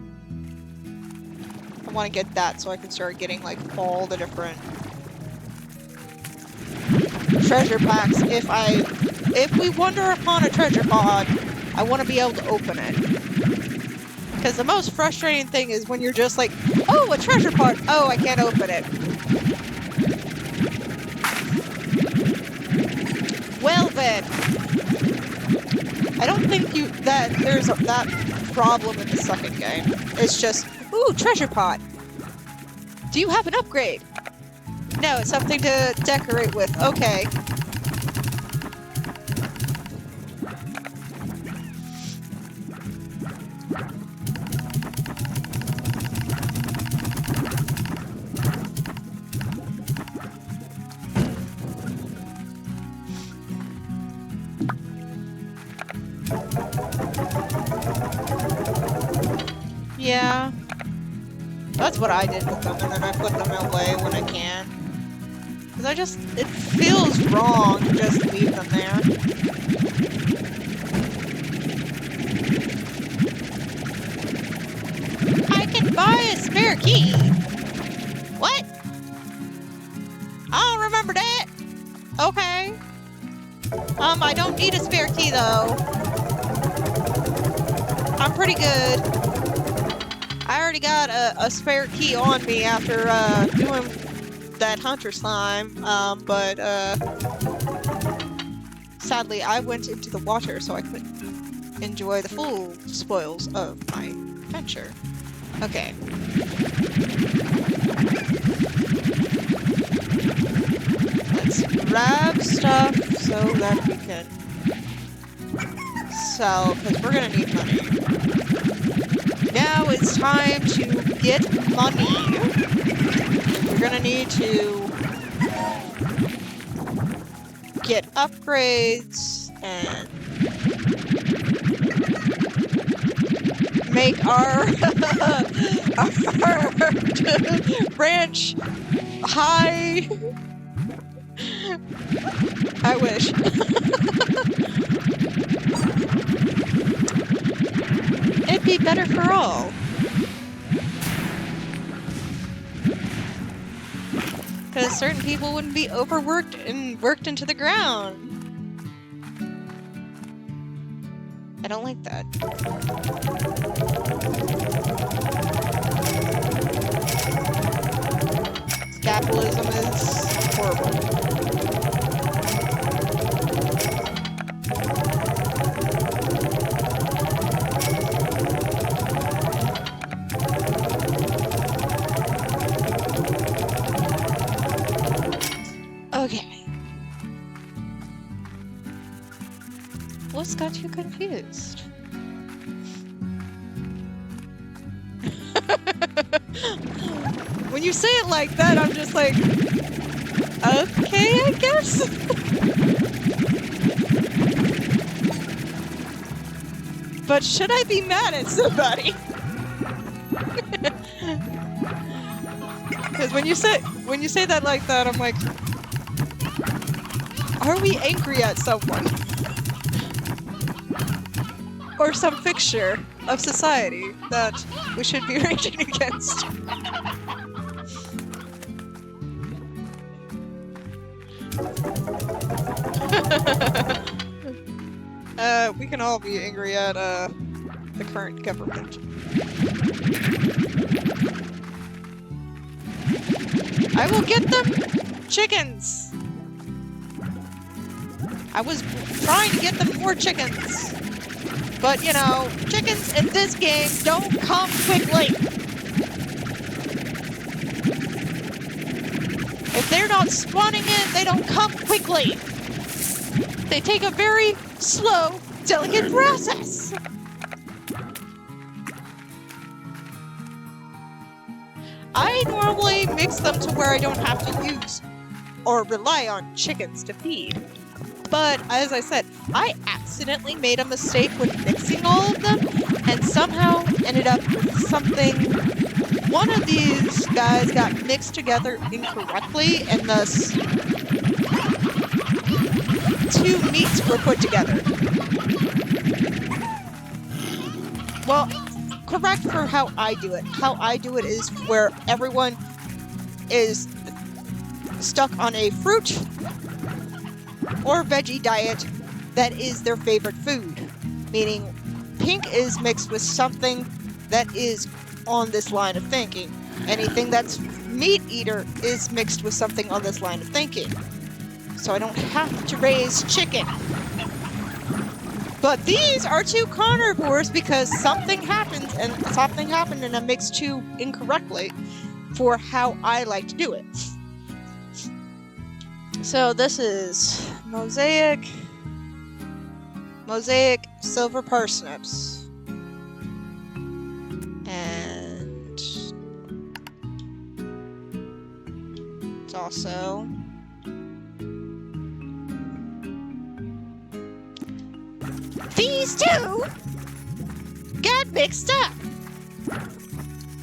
A: I want to get that so I can start getting like all the different treasure packs. If we wander upon a treasure pod, I want to be able to open it. Because the most frustrating thing is when you're just like, oh, a treasure pod. Oh, I can't open it. Well then, I don't think that there's that problem in the second game. It's just, ooh, treasure pot. Do you have an upgrade? No, it's something to decorate with. Okay. Yeah. That's what I did with them, and then I put them away when I can. Because it feels wrong to just leave them there. I can buy a spare key! What? I don't remember that! Okay. I don't need a spare key, though. I'm pretty good. I already got a spare key on me after doing that hunter slime, but sadly I went into the water so I couldn't enjoy the full spoils of my adventure. Okay. Let's grab stuff so that we can sell, because we're gonna need money. Now it's time to get money. We're gonna need to get upgrades and make our ranch high. I wish. It'd be better for all. Because certain people wouldn't be overworked and worked into the ground. I don't like that. Capitalism is horrible. Okay. What's got you confused? When you say it like that, I'm just like, okay, I guess. But should I be mad at somebody? Because when you say that like that, I'm like, are we angry at someone? Or some fixture of society that we should be raging against? We can all be angry at the current government. I will get them chickens! I was trying to get them more chickens. But, you know, chickens in this game don't come quickly. If they're not spawning in, they don't come quickly. They take a very slow, delicate process. I normally mix them to where I don't have to use or rely on chickens to feed. But, as I said, I accidentally made a mistake with mixing all of them, and somehow ended up with something... One of these guys got mixed together incorrectly, and thus... 2 meats were put together. Well, correct for how I do it. How I do it is where everyone is stuck on a fruit or veggie diet that is their favorite food. Meaning, pink is mixed with something that is on this line of thinking. Anything that's meat eater is mixed with something on this line of thinking. So I don't have to raise chicken. But these are 2 carnivores because something happened and I mixed 2 incorrectly for how I like to do it. So this is mosaic silver parsnips. And it's also these 2 got mixed up.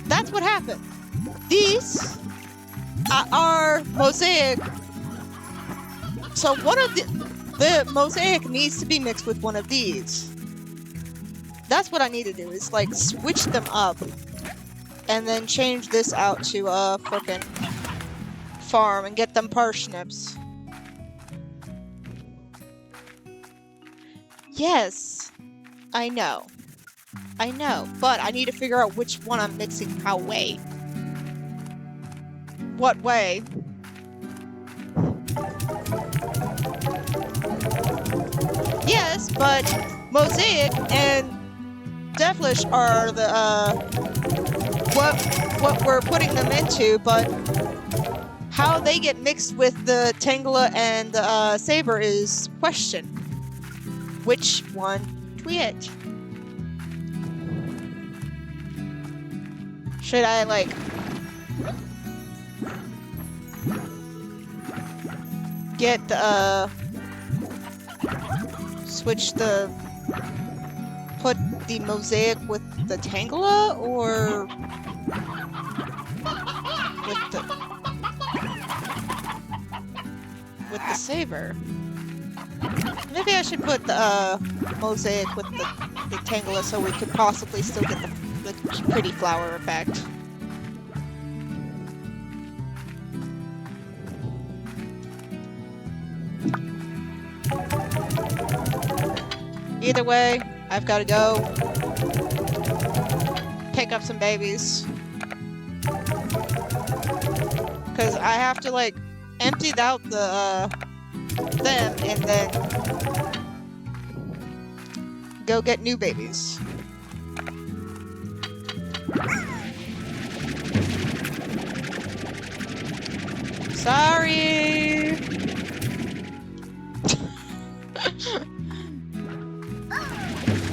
A: That's what happened. These are mosaic. So one of the mosaic needs to be mixed with one of these. That's what I need to do, is like switch them up and then change this out to a frickin' farm and get them parsnips. Yes, I know, but I need to figure out which one I'm mixing how way. What way? Yes, but Mosaic and Devilish are the what we're putting them into, but how they get mixed with the Tangela and the Saber is question. Which one to get? Should I like get put the Mosaic with the Tangela, or with the Saber? Maybe I should put the Mosaic with the Tangela so we could possibly still get the pretty flower effect. Either way, I've got to go pick up some babies. Because I have to, like, empty out them and then go get new babies. Sorry!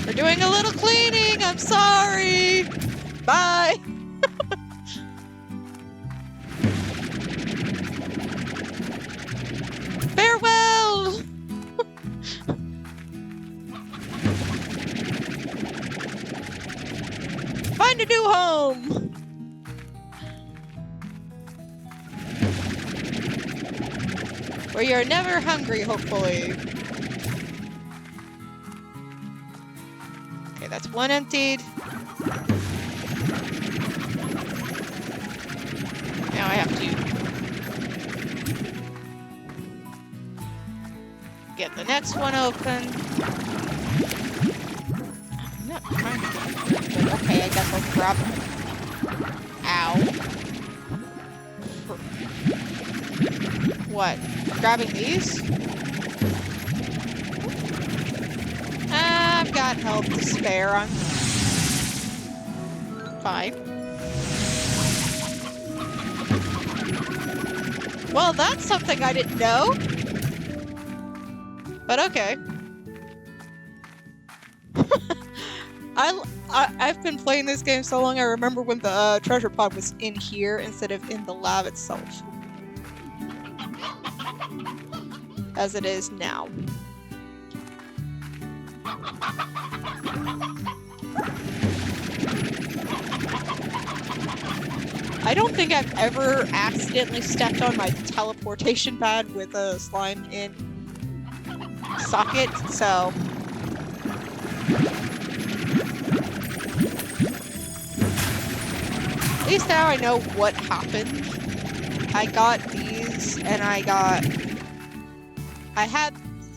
A: We're doing a little cleaning, I'm sorry! Bye! Farewell! find a new home! Where you're never hungry, hopefully. Okay, that's one emptied. Now I have to get the next one open. I'm not trying to get it, but okay, I guess I'll grab it. Ow. What? Grabbing these? I've got health to spare. I'm fine. Well, that's something I didn't know. But okay. I've been playing this game so long, I remember when the treasure pod was in here instead of in the lab itself. As it is now. I don't think I've ever accidentally stepped on my teleportation pad with a slime in socket, so... At least now I know what happened. I got these, and I had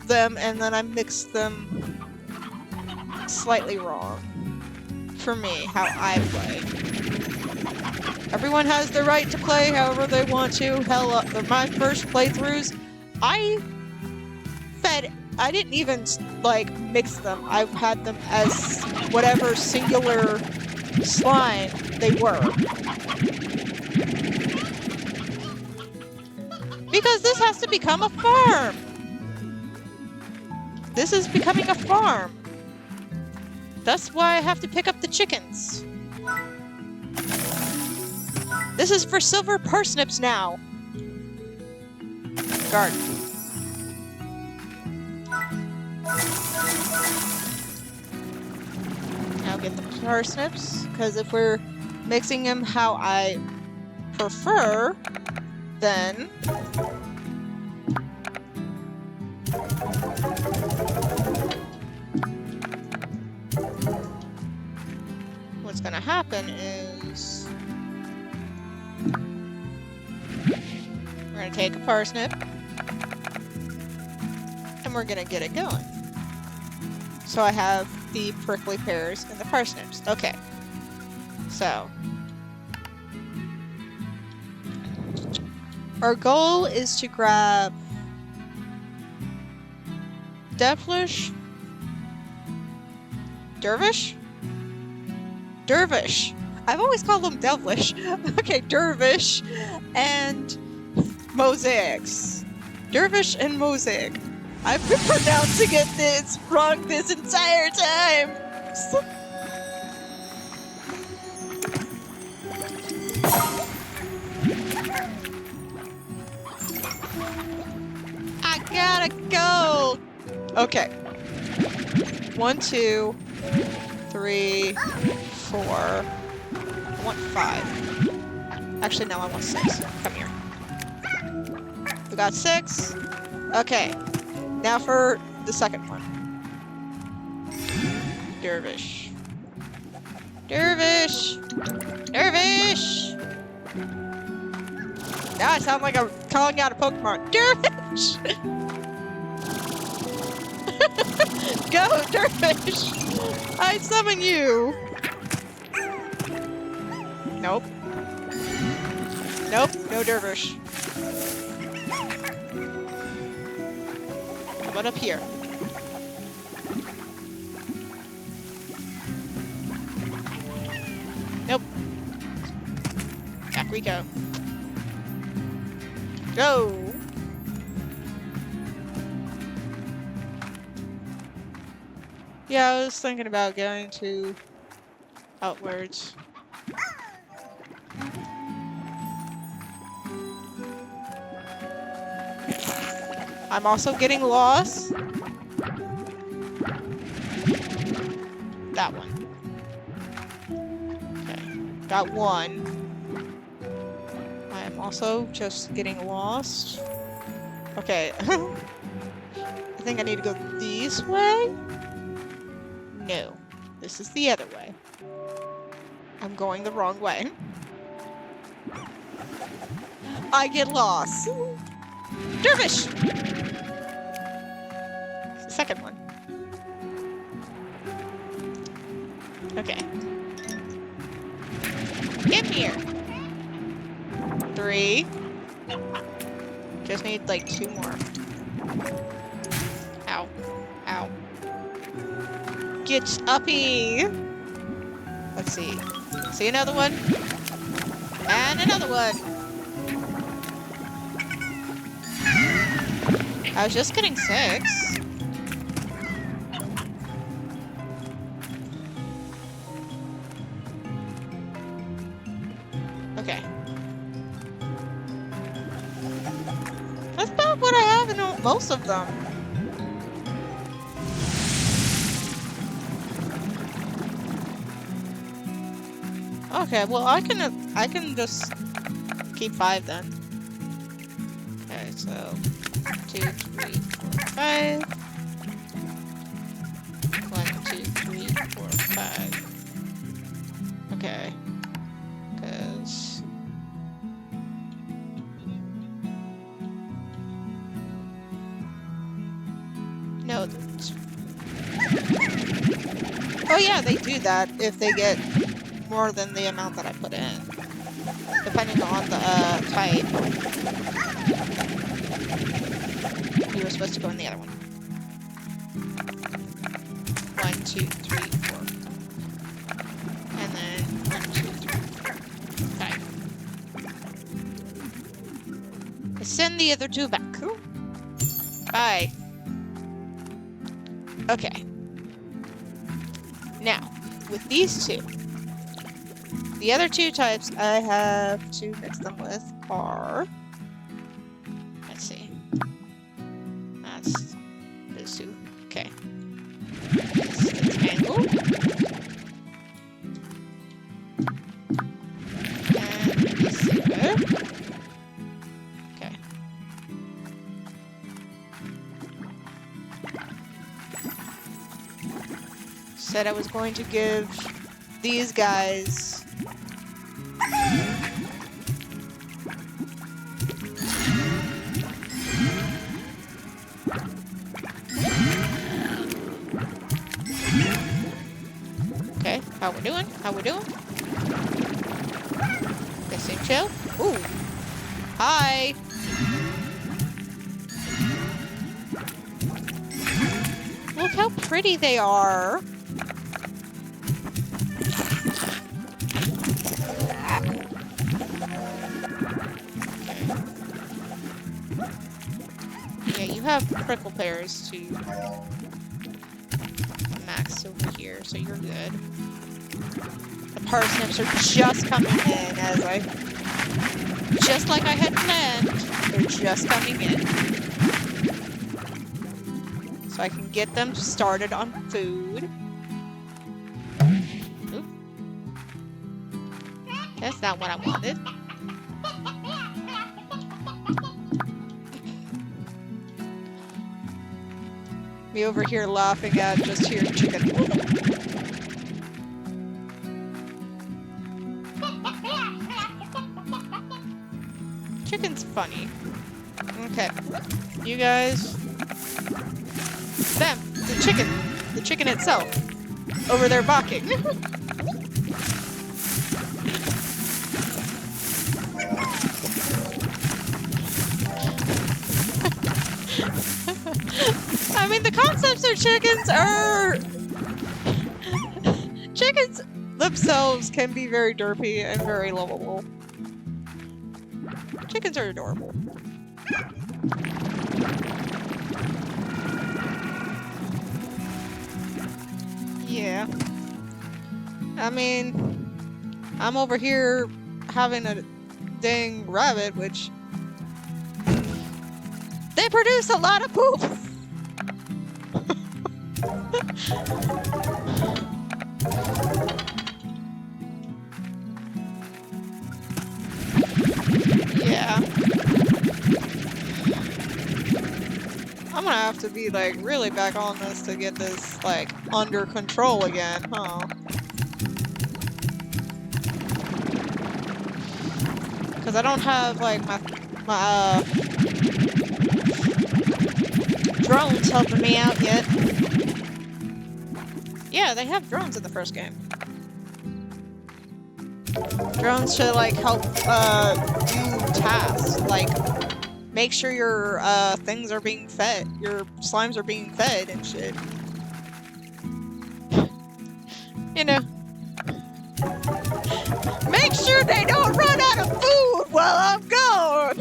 A: them, and then I mixed them slightly wrong. For me, how I play. Everyone has the right to play however they want to. Hell, my first playthroughs, I didn't even, like, mix them. I had them as whatever singular slime they were. Because this has to become a farm! This is becoming a farm. That's why I have to pick up the chickens. This is for silver parsnips now. Garden. Now get the parsnips, because if we're mixing them how I prefer, then... what's gonna happen is... we're gonna take a parsnip, and we're gonna get it going. So I have the prickly pears and the parsnips. Okay. So. Our goal is to grab Devilish? Dervish? Dervish. I've always called them Devilish. Okay, Dervish and Mosaics. Dervish and Mosaic. I've been pronouncing it wrong this entire time. I gotta go. Okay. 1, 2, 3, 4. I want 5. Actually, no, I want 6. Come here. We got 6. Okay. Now for the second one. Dervish. Dervish! Dervish! Now I sound like I'm calling out a Pokemon. Dervish! Go, Dervish! I summon you! Nope. Nope, no Dervish. Come on up here. Nope. Back we go. Go! Yeah, I was thinking about going to Outwards. I'm also getting lost. That one. Okay. Got one. I am also just getting lost. Okay. I think I need to go this way? No. This is the other way. I'm going the wrong way. I get lost. Dervish! It's the second one. Okay. Get here. 3. Just need like 2 more. Ow. Ow. Get uppy! Let's see. See another one? And another one! I was just getting 6. Okay. That's about what I have in most of them. Okay, well I can just keep 5 then. Okay, so 2, 3, 4, 5. 1, 2, 3, 4, 5. Okay. Cause no. Oh yeah, they do that if they get more than the amount that I put in, depending on the type. You were supposed to go in the other one. 1, 2, 3, 4, and then 1, 2, 3, 5. Send the other 2 back. Bye. Okay. Now, with these 2. The other 2 types I have to mix them with are... Let's see. That's those 2. Okay. This is the tangle. And the saber. Okay. Said I was going to give these guys... Okay, how we doing? How we doing? This seems chill. Ooh. Hi. Look how pretty they are. Yeah, you have prickle pears to max over here, so you're good. The parsnips are just coming in as I... Just like I had planned, they're just coming in. So I can get them started on food. Oop. That's not what I wanted. Me over here laughing at just hearing chicken. Chicken's funny. Okay. You guys... Them! The chicken! The chicken itself! Over there barking! I mean, the concepts of chickens are... Chickens themselves can be very derpy and very lovable. Chickens are adorable. Yeah. I mean, I'm over here having a dang rabbit, which... They produce a lot of poop! gonna have to be like really back on this to get this like under control again, huh? Because I don't have like my drones helping me out yet. Yeah, they have drones in the first game. Drones should like help do tasks, like make sure your things are being fed, your slimes are being fed and shit. You know. Make sure they don't run out of food while I'm gone!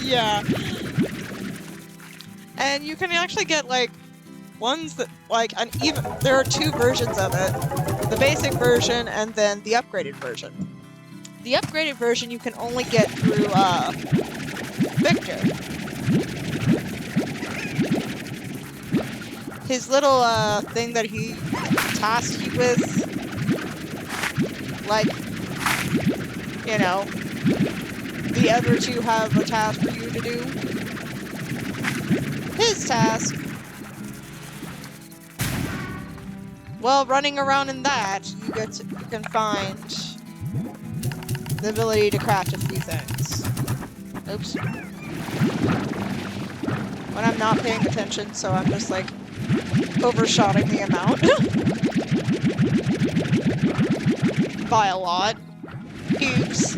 A: Yeah. And you can actually get like ones that like there are two versions of it. The basic version and then the upgraded version. The upgraded version you can only get through Victor. His little thing that he tasked you with, like, you know, the other two have a task for you to do. His task, well, running around in that, you can find the ability to craft a few things. Oops. When I'm not paying attention, so I'm just like overshotting the amount by a lot. Oops.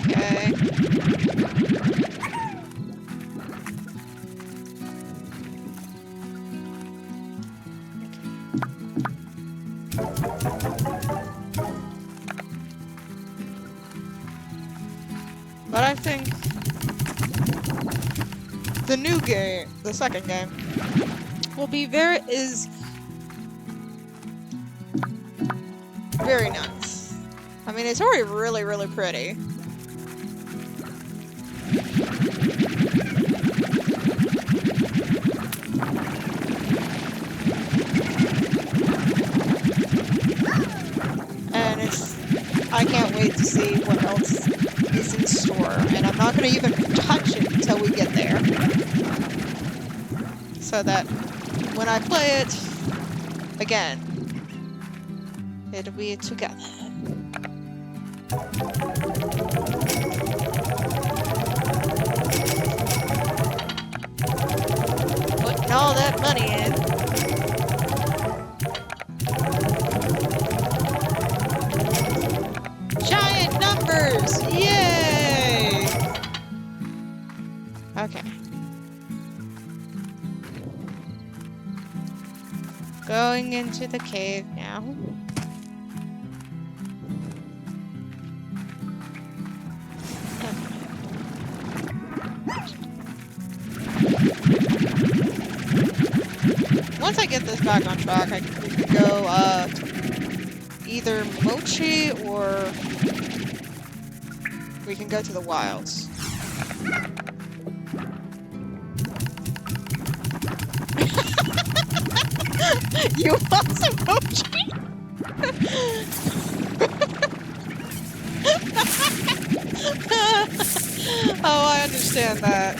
A: Okay. But I think the new game, the second game, will be very nice. I mean, it's already really, really pretty. And I can't wait to see what else is in store, and I'm not going to even touch it until we get there. So that when I play it again, it'll be together. Putting all that money in. Giant numbers! Yay! Okay. Going into the cave now. Once I get this back on track, we can go either Mochi or we can go to the wilds. You want some Mochi? Oh, I understand that.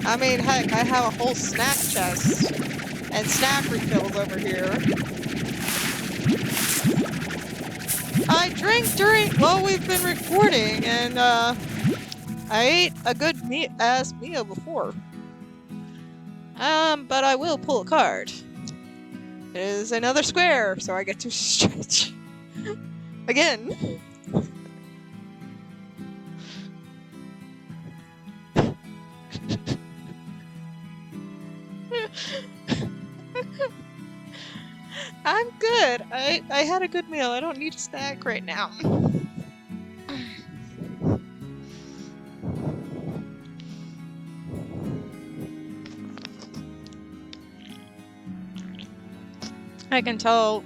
A: I mean, heck, I have a whole snack chest and snack refills over here. I drank while we've been recording, and I ate a good ass meal before. But I will pull a card. It is another square, so I get to stretch again. I'm good. I had a good meal. I don't need a snack right now. I can tell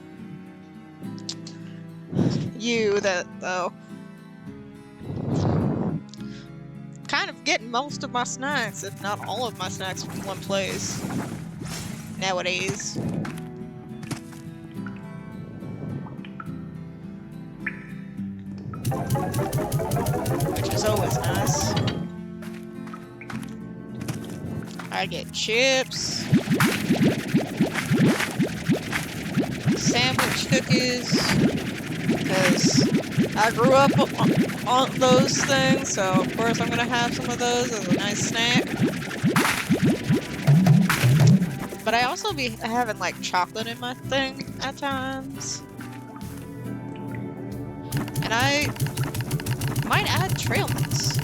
A: you that, though. Kind of getting most of my snacks, if not all of my snacks, from one place nowadays. Which is always snacks. I get chips. Sandwich cookies. Because I grew up on those things, so of course I'm gonna have some of those as a nice snack. But I also be having like chocolate in my thing at times. And I might add trail mix.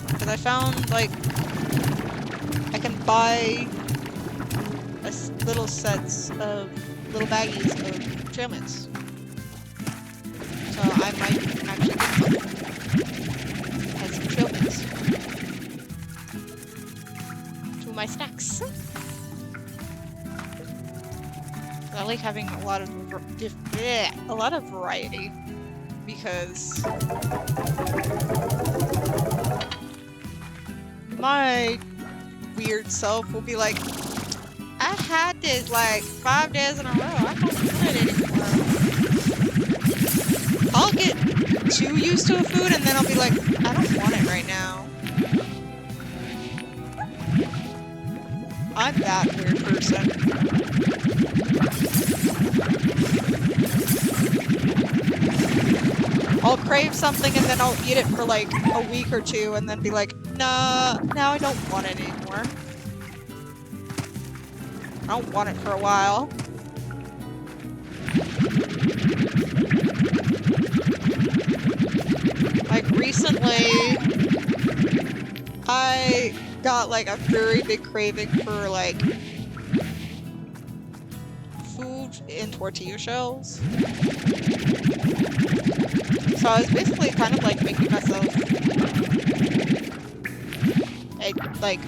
A: Because I found like I can buy little sets of little baggies of trail mix. So I might actually get some as some trail mix to my snacks. I like having a lot of variety because my weird self will be like, I had this like 5 days in a row. I don't want it anymore. I'll get too used to a food and then I'll be like, I don't want it right now. I'm that weird person. I'll crave something and then I'll eat it for like a week or two and then be like, nah, now I don't want it anymore. I don't want it for a while. Like recently, I got like a very big craving for like food in tortilla shells. So I was basically kind of like making myself a like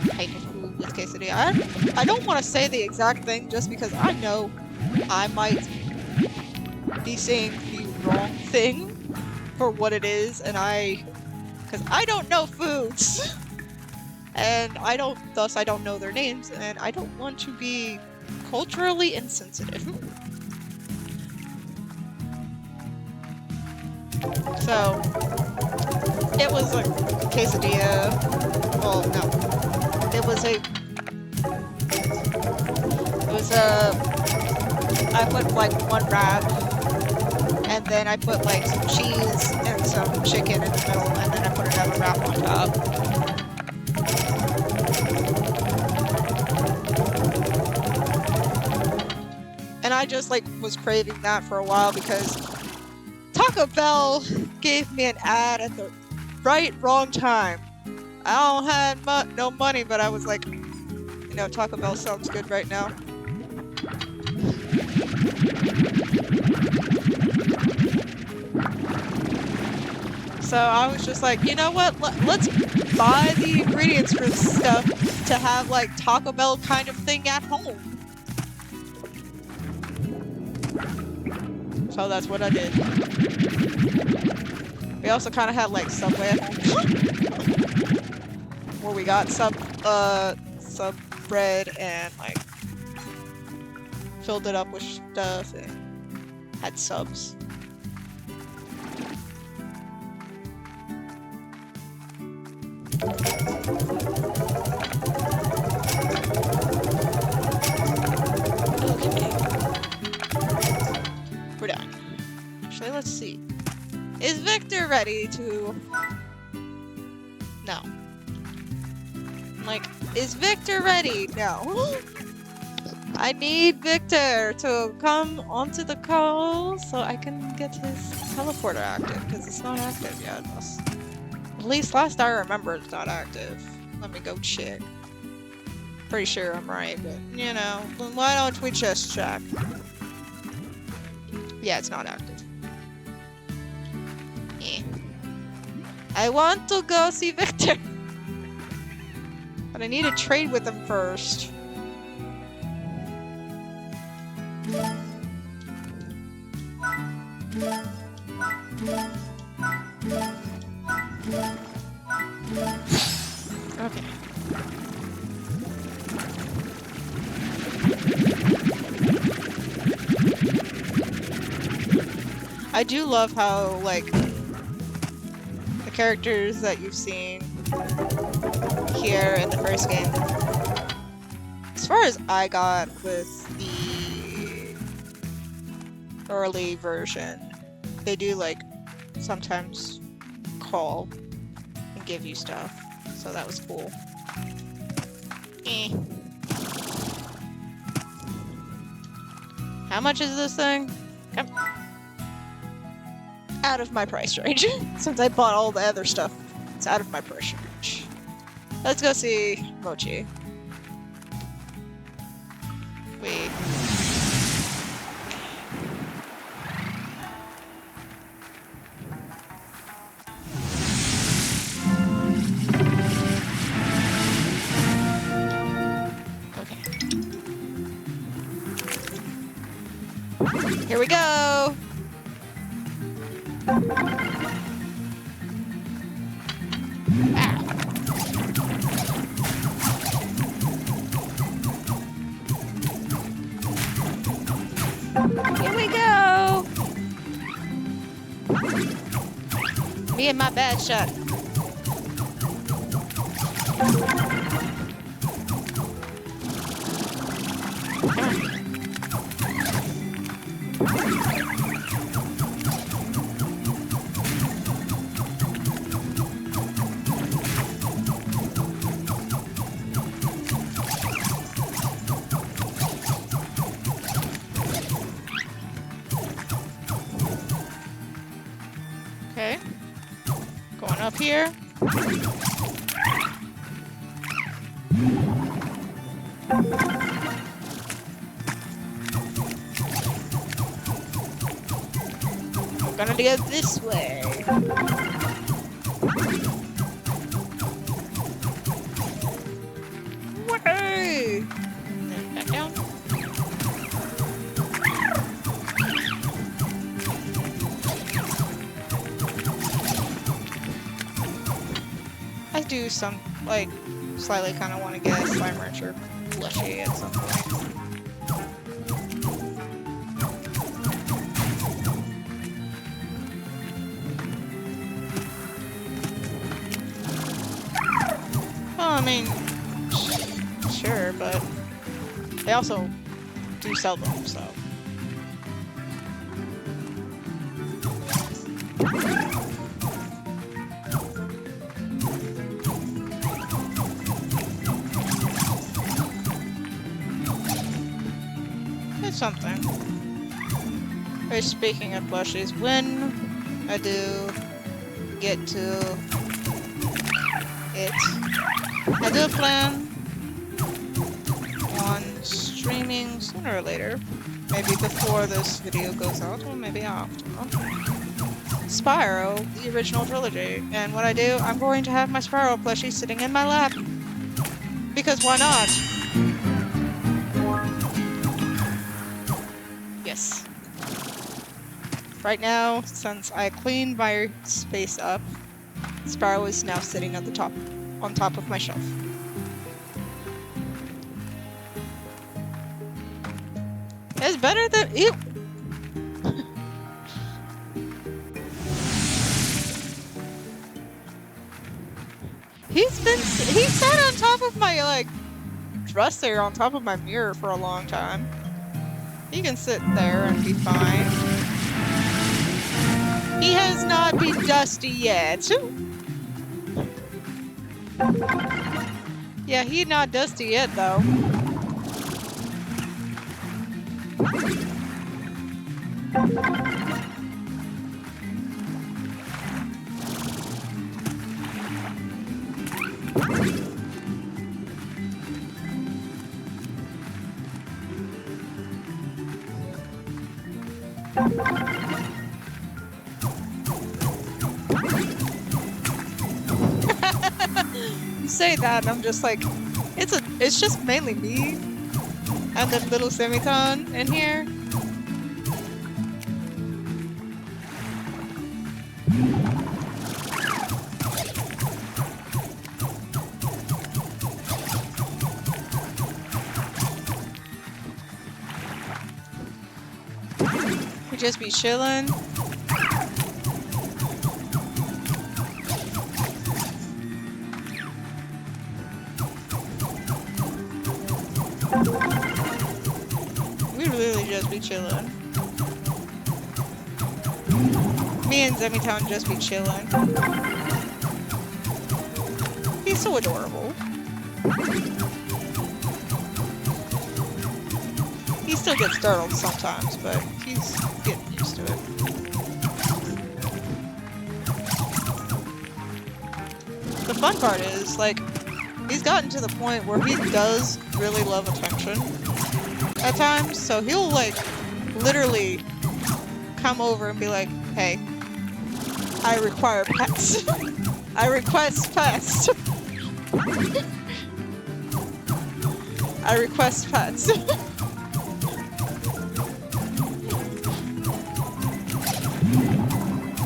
A: type of food with quesadilla. I don't want to say the exact thing just because I know I might be saying the wrong thing for what it is, and because I don't know foods, and thus I don't know their names, and I don't want to be culturally insensitive. So, it was a quesadilla. Well, no. It was I put like one wrap, and then I put like some cheese and some chicken in the middle, and then I put another wrap on top. And I just like was craving that for a while because Taco Bell gave me an ad at the wrong time. I don't have no money, but I was like, you know, Taco Bell sounds good right now. So I was just like, you know what? Let's buy the ingredients for this stuff to have like Taco Bell kind of thing at home. So that's what I did. We also kind of had like Subway at home, where we got some bread and like filled it up with stuff and had subs. Okay. We're done. Actually, let's see. Is Victor ready to... No. Like, is Victor ready? No. I need Victor to come onto the call so I can get his teleporter active, because it's not active yet. At least last I remember it's not active. Let me go check. Pretty sure I'm right, but you know, then why don't we just check? Yeah, it's not active. Yeah. I want to go see Victor. But I need to trade with him first. Okay. I do love how, like, the characters that you've seen here in the first game. As far as I got with the early version, they do like sometimes call and give you stuff, so that was cool. How much is this thing? Come. Out of my price range. Since I bought all the other stuff, it's out of my price range. Let's go see Mochi. Wait. Okay. Here we go! Here we go! Me and my bad shot. Okay. Going up here. We're gonna go this way. Way! And then back down. I do some, like, slightly kind of want to get a Slime Rancher plushie at some point. Well, I mean, sure, but they also do sell them, so. Something. But speaking of plushies, when I do get to it, I do plan on streaming sooner or later, maybe before this video goes out, or maybe after, Spyro, the original trilogy. And what I do, I'm going to have my Spyro plushie sitting in my lap, because why not? Yes. Right now, since I cleaned my space up, Spyro is now sitting at the top, on top of my shelf. It's better than ew. He sat on top of my like dresser, on top of my mirror for a long time. He can sit there and be fine. He has not been dusty yet. Yeah, he's not dusty yet, though. You say that, and I'm just like, it's just mainly me and the little Semiton in here. We just be chilling. We literally just be chilling. Me and Zemitown just be chilling. He's so adorable. He still gets startled sometimes, but he's getting used to it. The fun part is, like, he's gotten to the point where he does really love attention at times, so he'll, like, literally come over and be like, hey, I require pets. I request pets. I request pets.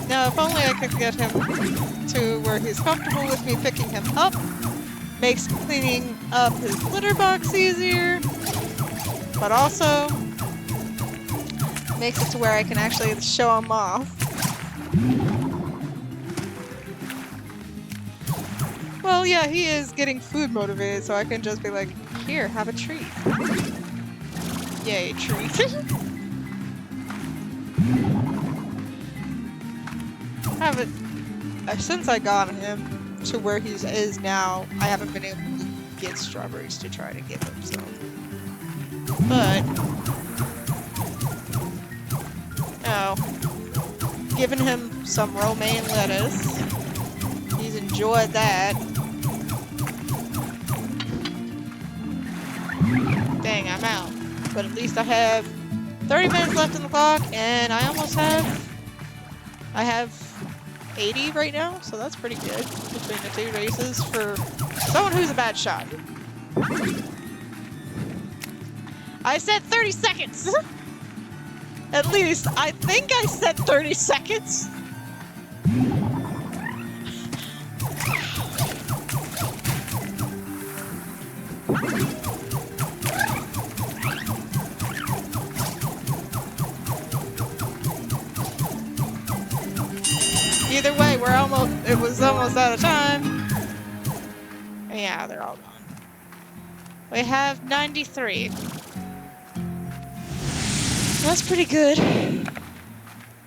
A: Now, if only I could get him to where he's comfortable with me picking him up, makes cleaning up his litter box easier, but also makes it to where I can actually show him off. Well, yeah, he is getting food motivated, so I can just be like, here, have a treat. Yay, treat. Have it. Since I got him to where he is now, I haven't been able to get strawberries to try to give him some. But, giving him some romaine lettuce. He's enjoyed that. Dang, I'm out. But at least I have 30 minutes left on the clock, and I have 80 right now, so that's pretty good between the two races for someone who's a bad shot. I said 30 seconds! At least, I think I said 30 seconds! Either way, it was almost out of time. Yeah, they're all gone. We have 93. That's pretty good.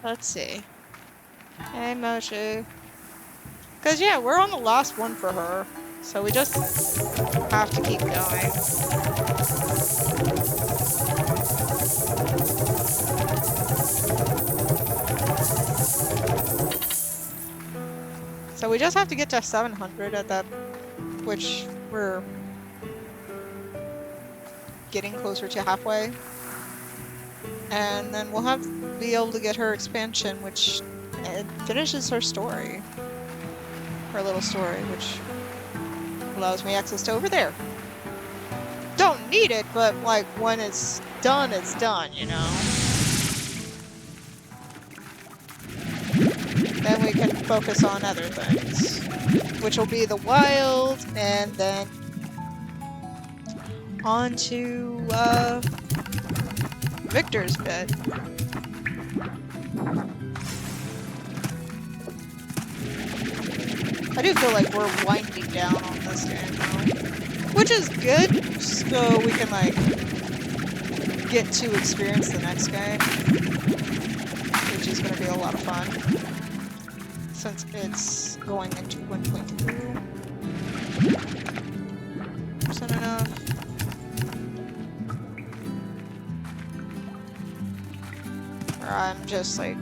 A: Let's see. Hey, Mochi. Cause yeah, we're on the last one for her. So we just have to keep going. So we just have to get to 700 at that, which we're getting closer to halfway. And then we'll be able to get her expansion, which finishes her story. Her little story, which allows me access to over there. Don't need it, but like when it's done, you know? Then we can focus on other things, which will be the wild, and then on to Victor's bit. I do feel like we're winding down on this game now, which is good, so we can like get to experience the next game, which is going to be a lot of fun. Since it's going into 1.2. Is that enough? Or I'm just like...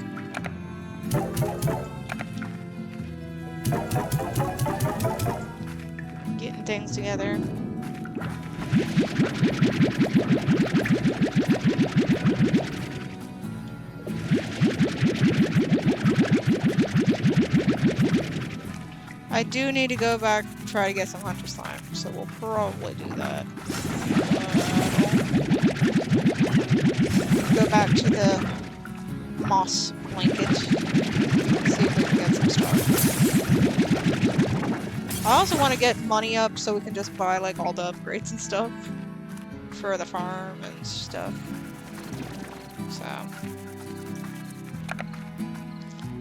A: getting things together. I do need to go back and try to get some hunter slime, so we'll probably do that. Go back to the moss blanket, see if we can get some stuff. I also want to get money up so we can just buy like all the upgrades and stuff for the farm and stuff. So...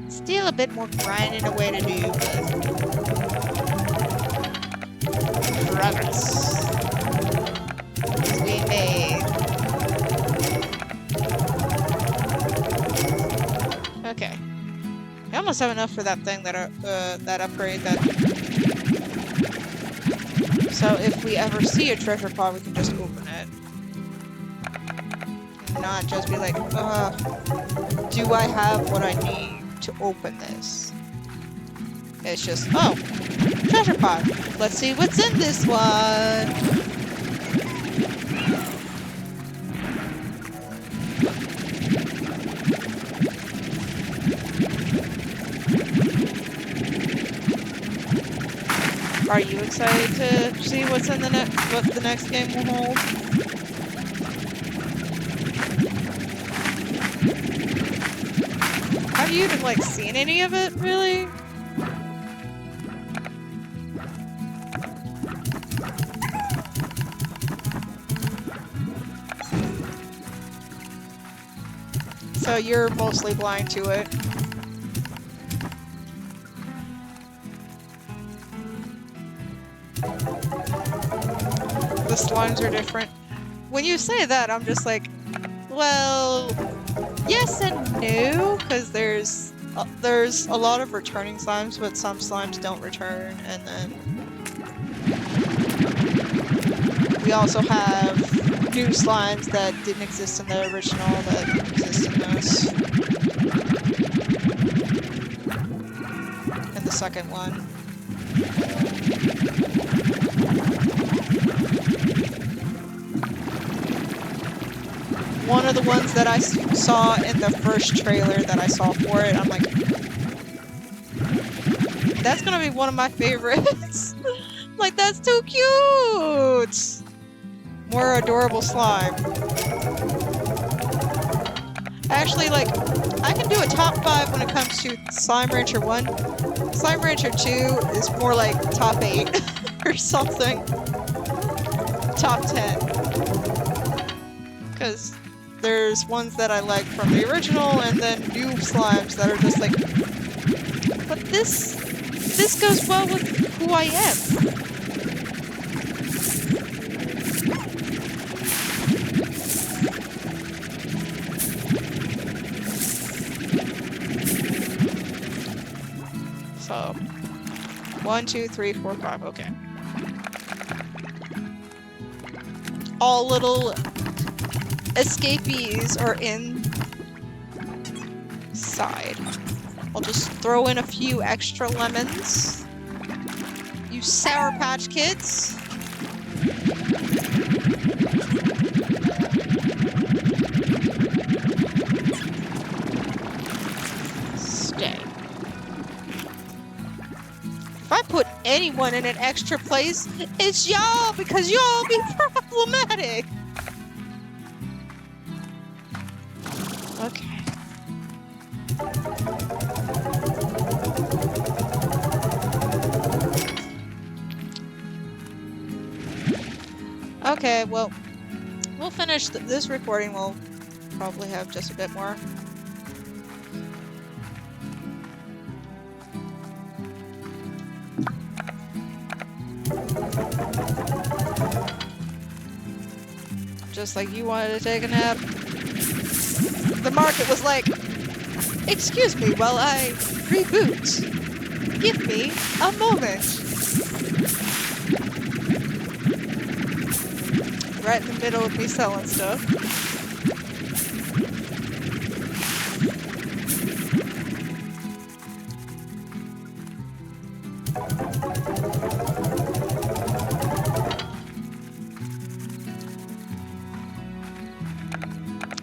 A: still a bit more grinding away to do, but progress is being made. almost have enough for that thing that upgrade that. So if we ever see a treasure pod, we can just open it. And not just be like, do I have what I need to open this? It's just, oh, treasure pod. Let's see what's in this one. Are you excited to see what's in what the next game will hold? Have you even like seen any of it, really? So you're mostly blind to it. The slimes are different. When you say that, I'm just like, well, yes and no, because there's a lot of returning slimes, but some slimes don't return, and then we also have new slimes that didn't exist in the original that exist in this. And the second one. One of the ones that I saw in the first trailer that I saw for it, I'm like, that's gonna be one of my favorites. Like, that's too cute! More adorable slime. Actually, like, I can do a top 5 when it comes to Slime Rancher 1. Slime Rancher 2 is more like top 8 or something. Top 10. Because there's ones that I like from the original, and then new slimes that are just like, but this goes well with who I am. So, 1, 2, 3, 4, 5, okay. All little escapees are inside. I'll just throw in a few extra lemons. You Sour Patch Kids. Stay. If I put anyone in an extra place, it's y'all, because y'all be problematic. Okay. Okay, well, we'll finish this recording. We'll probably have just a bit more. Just like you wanted to take a nap. The market was like, excuse me while I reboot. Give me a moment. Right in the middle of me selling stuff.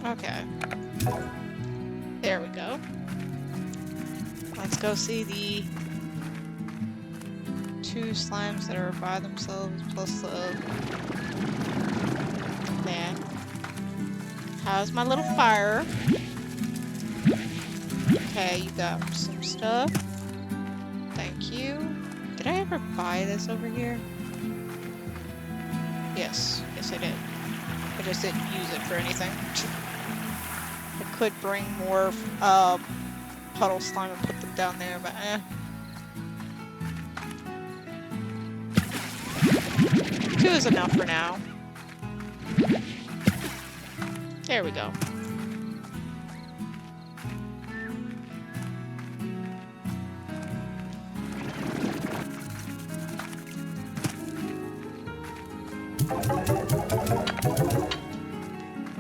A: Okay. There we go. Let's go see the 2 slimes that are by themselves plus the man. How's my little fire? Okay, you got some stuff. Thank you. Did I ever buy this over here? Yes. Yes, I did. I just didn't use it for anything. I could bring more puddle slime and put them down there, but eh. 2 is enough for now. There we go.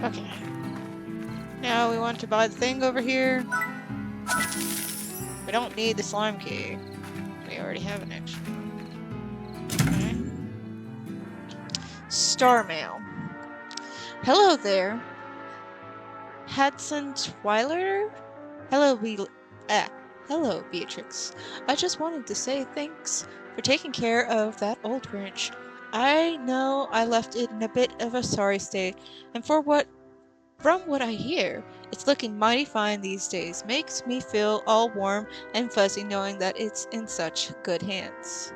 A: Okay. Now we want to buy the thing over here. We don't need the slime key. We already have an extra one. Okay. Star mail. Hello there. Hudson Twiler? Hello, hello, Beatrix. I just wanted to say thanks for taking care of that old wrench. I know I left it in a bit of a sorry state, and from what I hear, it's looking mighty fine these days. Makes me feel all warm and fuzzy knowing that it's in such good hands.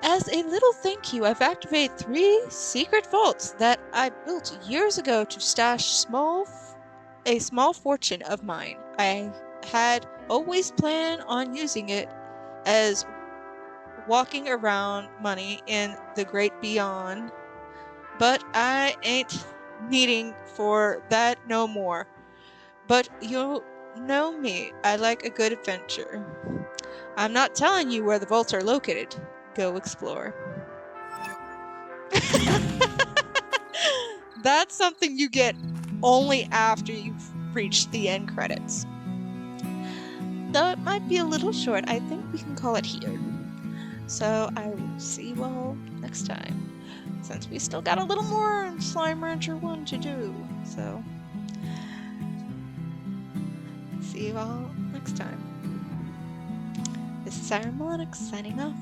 A: As a little thank you, I've activated 3 secret vaults that I built years ago to stash a small fortune of mine. I had always planned on using it as walking around money in the great beyond, but I ain't needing for that no more. But you know me, I like a good adventure. I'm not telling you where the vaults are located. Go explore. That's something you get only after you've reached the end credits. Though it might be a little short, I think we can call it here. So I will see you all next time, since we still got a little more Slime Rancher 1 to do. So, see you all next time. This is Sarah Millennick signing off.